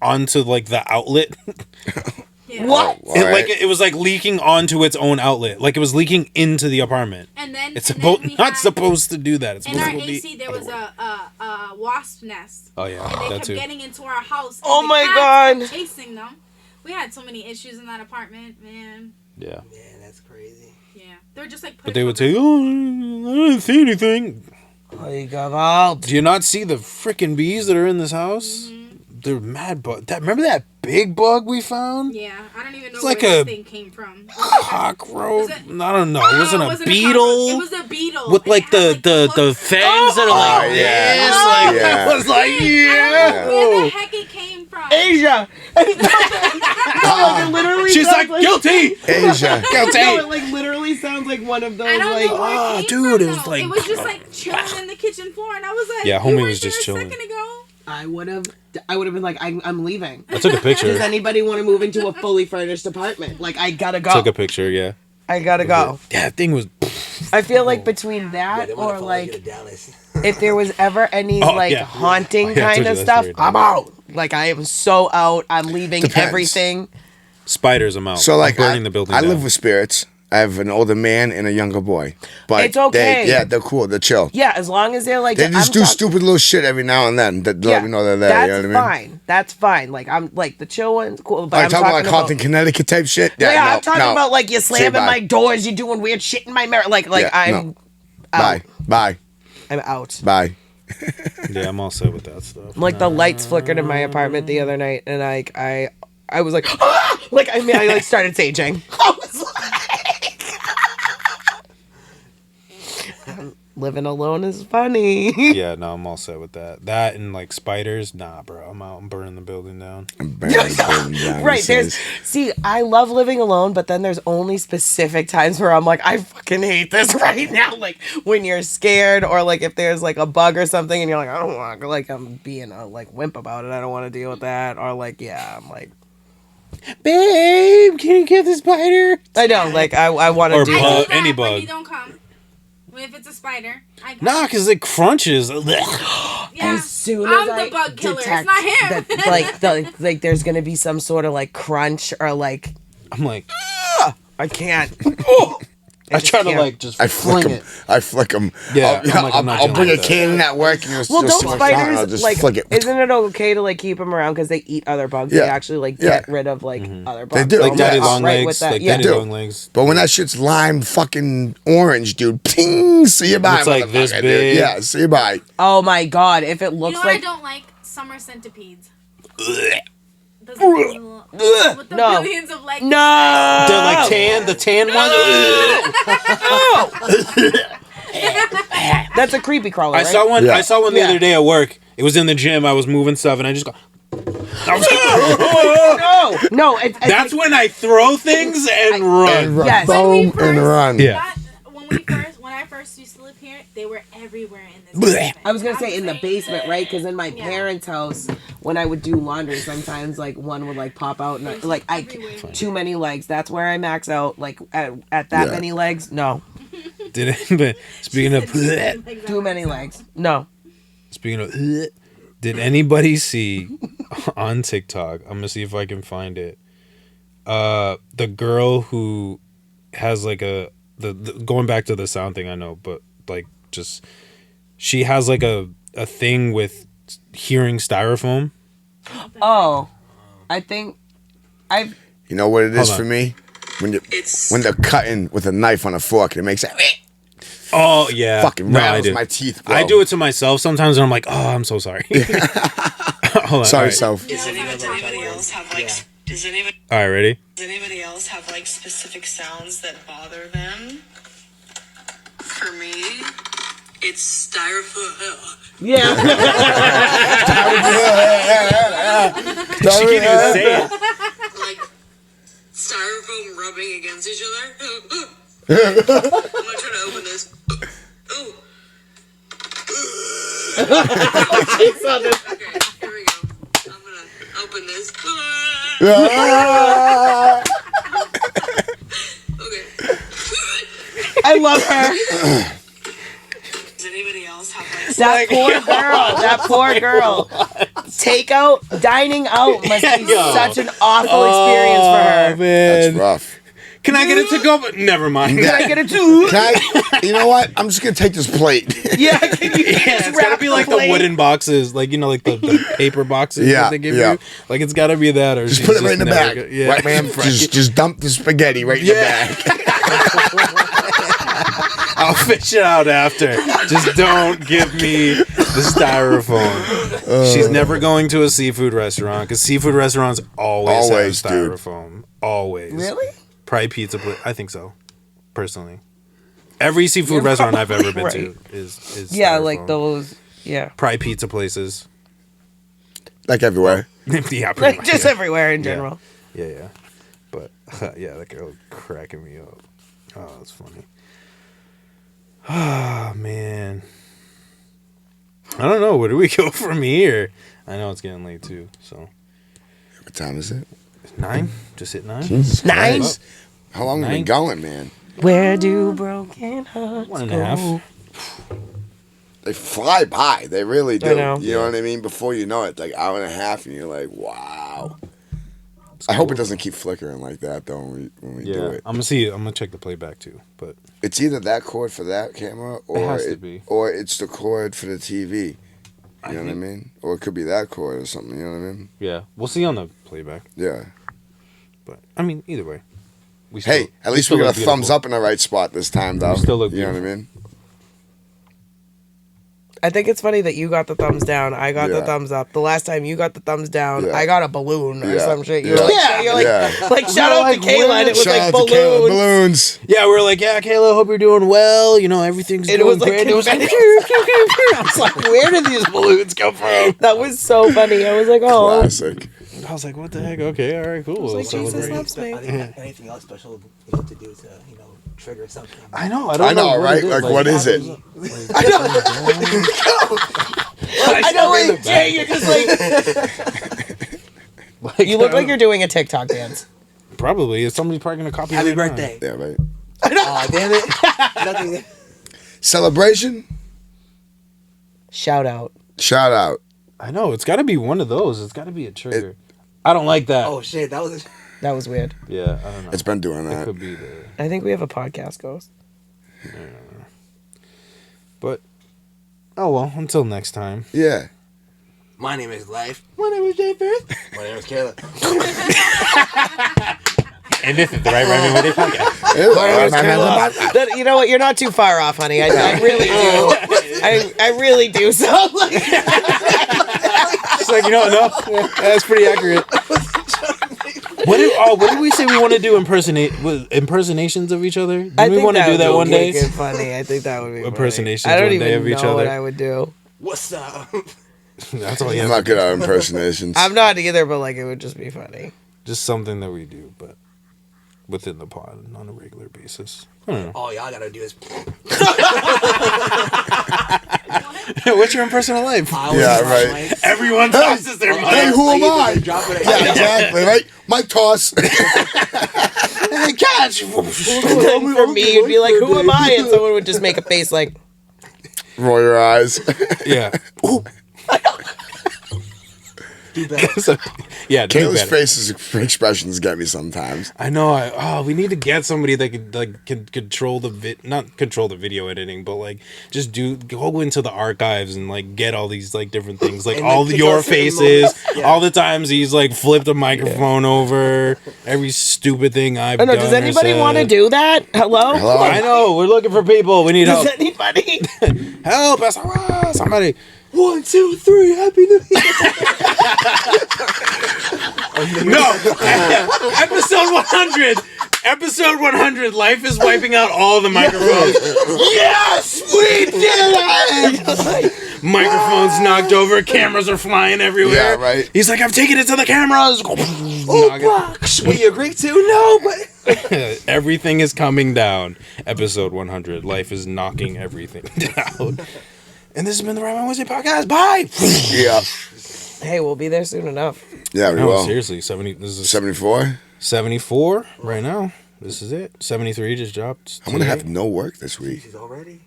onto like the outlet. Yeah. What? All It, right. like it was like leaking onto its own outlet. Like it was leaking into the apartment. And then It's and supposed then we not had- supposed to do that. It's In supposed our to be. AC, there was a wasp nest. Oh yeah, And they that kept too. getting into our house. Oh and the my cats God. kept chasing them. We had so many issues in that apartment, man. Yeah, Man, that's crazy. Yeah, they were just like. but they would say, "Oh, I didn't see anything." Like, out. Do you not see the freaking bees that are in this house? They're mad bug. Remember that big bug we found? Yeah, I don't even know It's where like this a thing came from. Cockroach? Was it- I don't know. It wasn't No, a cockroach. beetle. It was a beetle. With and like it had, the hook. fangs that are like Oh, yeah. this. Oh, Like yeah. I was like, I don't yeah. know where the heck it came from. Asia. It literally She's sounds like guilty. Asia. Guilty. No, it like literally sounds like one of those I don't like know where oh, it came dude, from, it was though. like- It was just like chilling in the kitchen floor, and I was like, Yeah, you homie weren't was just there a chilling. second ago. I would have been like, I'm leaving. I took a Does picture. anybody want to move into a fully furnished apartment? Like, I gotta go. Took a picture. Yeah. I gotta go. Yeah, that thing was. I feel like between Yeah, that they wanna or follow you to like Dallas. if there was ever any Oh, like yeah. haunting Oh, yeah, I kind told you of that stuff, story, I'm didn't out. Like I am so out. I'm leaving Depends. everything. Spiders. I'm out. So like I'm burning the building. I down. live with spirits, I have an older man and a younger boy. But It's okay. they're cool. They're chill. Yeah, as long as they're like They just do stupid little shit every now and then that let me know they're there. That's you know what I mean? fine. That's fine. Like I'm like the chill one's cool. But I'm talking about like Compton, Connecticut type shit. Yeah, no, I'm talking about like you slamming bye. my doors, you doing weird shit in my mirror. Like Yeah, I'm no. Bye. Bye. I'm out. Bye. Yeah, I'm all set with that stuff. Like the lights flickered in my apartment the other night, and I was like, ah! Like I mean, I like started saging. I was like, living alone is funny. Yeah, no, I'm all set with that. That and like spiders, nah, bro. I'm out. I'm burning the building down. Right, see, I love living alone, but then there's only specific times where I'm like, I fucking hate this right now. Like when you're scared, or like if there's like a bug or something, and you're like, I don't want to, like I'm being a like wimp about it. I don't want to deal with that. Or like, yeah, I'm like, babe, can you get the spider? I know, like I want to Or do bug. that. But any bug. you don't come. If it's a spider, I come. Nah, because it crunches. Yeah. As soon as I'm I the bug killer. It's detect not him. that, like there's gonna be some sort of like crunch or like I'm like, I can't. I try to can't. like just I flick fling them. it. I flick them. Yeah, I'm like, I'm not I'll doing bring a that. can at work and Well, just don't see my phone and I'll spiders just like? flick it. Isn't it okay to like keep them around because they eat other bugs? Yeah. They actually like Yeah. get rid of like other bugs. They do. Like Yeah. daddy Yes. long Right legs. with that. Like Yeah. daddy do. long legs. But when that shit's lime fucking orange, dude, ping, see you bye. It's like this motherfucker, big. dude. Yeah, see you bye. Oh my god! If it You looks know what like I don't like? Summer centipedes. Those little- with the No. billions of legs. no, They're like the tan ones. that's a creepy crawler. I right? saw one. Yeah. I saw one the Yeah. other day at work. It was in the gym. I was moving stuff, and I just go. I was like, No, it's that's when I throw things and run. And run. Yes. When we Boom, and first- run. Yeah. When I first used to live here, they were everywhere in this basement. I was gonna say in the saying. basement, right? Because in my Yeah. parents' house, when I would do laundry, sometimes like one would like pop out, and too many legs. That's where I max out. Like at that Yeah. many legs, no. Did it? Speaking of, Too many legs, no. speaking of, did anybody see on TikTok? I'm gonna see if I can find it. The girl who has like the going back to the sound thing. I know, but like just she has like a thing with hearing styrofoam. Oh, I think I've. You know what it is Hold for on. me? When they're cutting with a knife on a fork, it makes that Oh yeah, fucking No, I rattles do. my teeth, bro. I do it to myself sometimes, and I'm like, oh, I'm so sorry. Hold on, Sorry, all right. self. Does anybody else have like? All right, ready? Does anybody else have like specific sounds that bother them? For me, it's styrofoam. Yeah. She can't even say it. Like styrofoam rubbing against each other. I'm gonna try to open this. Ooh. Okay, here we go. I'm gonna open this. Okay. I love her. Does anybody else have like? That poor girl. Takeout, dining out must be Yo. such an awful experience for her. Man. That's rough. Can I get it to go? But never mind. Yeah. Can I get a two? Can I, you know what? I'm just gonna take this plate. Yeah, can you Yeah, it's gotta be like the wooden boxes, like like the paper boxes Yeah, that they give yeah. you. Like it's gotta be that, or Just she's put it right in the never bag. Yeah, Right, man. Just dump the spaghetti right in the bag. I'll fish it out after. Just don't give me the styrofoam. She's never going to a seafood restaurant because seafood restaurants always Always, have dude. styrofoam. Always. Really? Probably pizza. I think so. Personally, every seafood restaurant I've ever been to is Yeah, styrofoam. like those. Yeah. Probably pizza places. Like everywhere. Yeah, pretty Like much. just yeah. everywhere in general. Yeah. But yeah, that girl cracking me up. Oh, that's funny. Oh man. I don't know. Where do we go from here? I know it's getting late too. So What time is it? 9. Just hit 9. Jesus 9? Christ. How long have we been going, man? Where do broken hearts 1.5. They fly by. They really do. I know. You know what I mean? Before you know it, like hour and a half, and you're like, wow. I hope it doesn't keep flickering like that though when we do it. I'm gonna see. I'm gonna check the playback too. But It's either that cord for that camera or has to be. or it's the cord for the TV. You know what I mean? Or it could be that cord or something. You know what I mean? yeah, we'll see on the playback. Yeah. But I mean, either way. Hey, at least we got a thumbs up in the right spot this time, though. We still look You know what I mean? I think it's funny that you got the thumbs down. I got the Yeah. thumbs up. The last time you got the thumbs down, Yeah. I got a balloon or Yeah. some shit. Yeah. You're like, Yeah. you're like, Yeah. like shout out to like, Kayla, and it was Shout like out to Kayla. balloons. Balloons. Yeah, we were like, yeah, Kayla, hope you're doing well. You know, everything's It going was like great. It was like, confetti. I was like, where did these balloons come from? That was so funny. I was like, oh, Classic. I was like, what the heck? Okay, all right, cool. like, We'll Jesus celebrate. loves me. I think anything else special to do to trigger something. I know. I know, what right? it is. Like, what is it? I know, like, Jay, you're just like, you look like you're doing a TikTok dance. Probably. Is somebody probably going to copy Happy it now? birthday. Yeah, right. Aw, damn it. Nothing. Celebration. Shout out. Shout out. I know. It's got to be one of those. It's got to be a trigger. I don't like that. Oh, shit. That was... That was weird. Yeah, I don't know. It's been doing It that. could be the... I think we have a podcast ghost. But, oh well, until next time. Yeah. My name is Lyfe. My name is Jay Firth. My name is Kayla. And this is the Right Rhyming With It podcast. That, you know what? You're not too far off, honey. I really do. I really do. So, like, It's like, you know what? No, that's pretty accurate. What did we say we want to do impersonations of each other? Did I we think want to do that would one be day? good funny. I think that would be Impersonations funny. I don't one day even of each know what other. I would do. What's up? That's all you I'm have. not good at impersonations. I'm not either, but like it would just be funny. Just something that we do, but within the pod on a regular basis. I don't know. All y'all gotta do is... What's your impersonal life? Yeah, right. Everyone tosses their Hey, mic. who am I? Drop it. Yeah, exactly, right? Mike toss. Hey, catch. For me, it'd be like, "Who am I?" And someone would just make a face like, Roll your eyes. Yeah. Ooh. Do better. So, yeah, do Kayla's better. faces expressions get me sometimes. I know. We need to get somebody that can control not control the video editing, but like just go into the archives and like get all these like different things, like And, all like, your control certain faces, moments. Yeah. all the times he's like flipped a microphone over, every stupid thing I've "Oh no, done. does anybody or want to said. do that? Hello? Hello? I know. We're looking for people. We need Does help. anybody?" Help us! Somebody. 1, 2, 3. Happy New Year. No! Episode 100! Episode 100, Lyfe is wiping out all the microphones. Yes! We did it! Microphones knocked over, cameras are flying everywhere. Yeah, right. He's like, I've taken it to the cameras! We agree to? No, but... Everything is coming down. Episode 100, Lyfe is knocking everything down. And this has been the Right One Wednesday podcast. Bye! Yeah. Hey, we'll be there soon enough. Yeah, we No, will. seriously, this is 74? 74 right now. This is it. 73 just dropped. I'm going to today. have no work this week. She's already...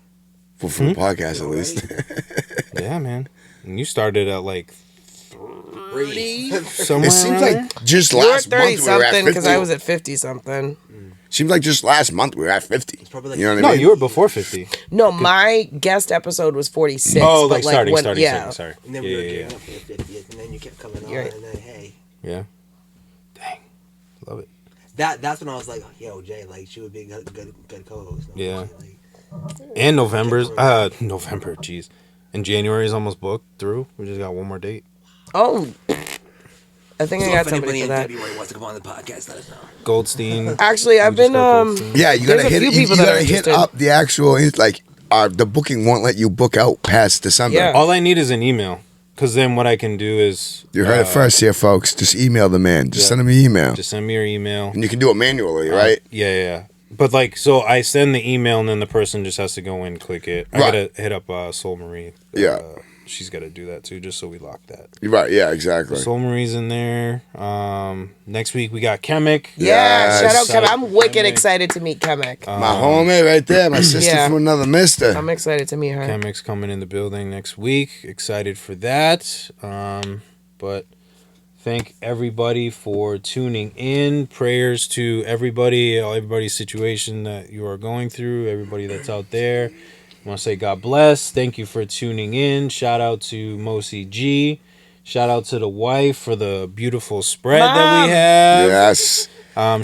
For the podcast, at least. Yeah, man. And you started at like 3. somewhere. It seems around there? like just You were at last 30 month we were at something 50. because I was at 50 something. Seems like just last month we were at 50. probably like- You know what No, I mean? you were before 50. No, my guest episode was 46. Oh, but like starting. yeah. Sorry. And then Yeah, we were yeah, gearing yeah. up for the 50th, and then you kept coming on, You're right. and then, hey. Yeah. Dang. Love it. That's when I was like, yo, Jay, like, she would be a good co-host. Yeah. Like, And November, jeez. And January is almost booked through. We just got one more date. Oh, I think I so got if somebody anybody for in that. February wants to come on the podcast, let us know. Goldstein. Actually, I've been Yeah, you gotta There's a hit. few You people that are gotta hit interested. up the actual. Like, the booking won't let you book out past December. Yeah. All I need is an email. Because then what I can do is... You heard it first here, folks. Just email the man. Just send him an email, Just send me your email. and you can do it manually, right? Yeah. But like, so I send the email and then the person just has to go in, click it. I Right. gotta hit up Soul Marie. Yeah. She's gotta do that too, just so we lock that. You're right. Yeah, exactly. Soul Marie's in there. Next week we got Chemic. Yeah, shout out Yes. Kemek. I'm wicked Chemic. excited to meet Kemek. My homie right there, my sister Yeah. from another mister. I'm excited to meet her. Chemic's coming in the building next week. Excited for that. But Thank everybody for tuning in. Prayers to everybody's situation that you are going through, everybody that's out there. I want to say God bless. Thank you for tuning in. Shout out to MOCG. Shout out to the wife for the beautiful spread that we have. Yes.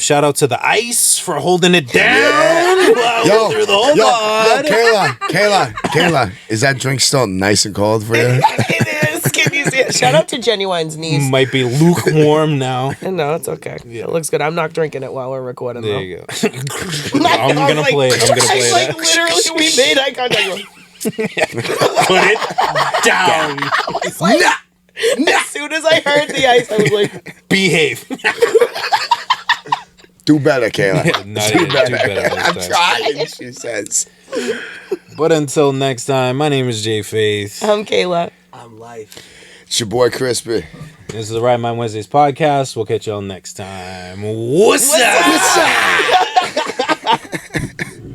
Shout out to the ice for holding it down while through the whole pod. Kayla, is that drink still nice and cold for you? It is. Can you see it? Shout out to Genuine's niece. Might be lukewarm now. No, it's okay. Yeah. It looks good. I'm not drinking it while we're recording. There though. you go. I'm gonna play it. Like literally, we made eye contact. Put it down. As soon as I heard the ice, I was like, Behave. Do better, Kayla. Do better. I'm trying, she says. But until next time, my name is Jay Faith. I'm Kayla. I'm Lyfe. It's your boy Krispy. This is the Right Mind Wednesdays podcast. We'll catch y'all next time. What's up?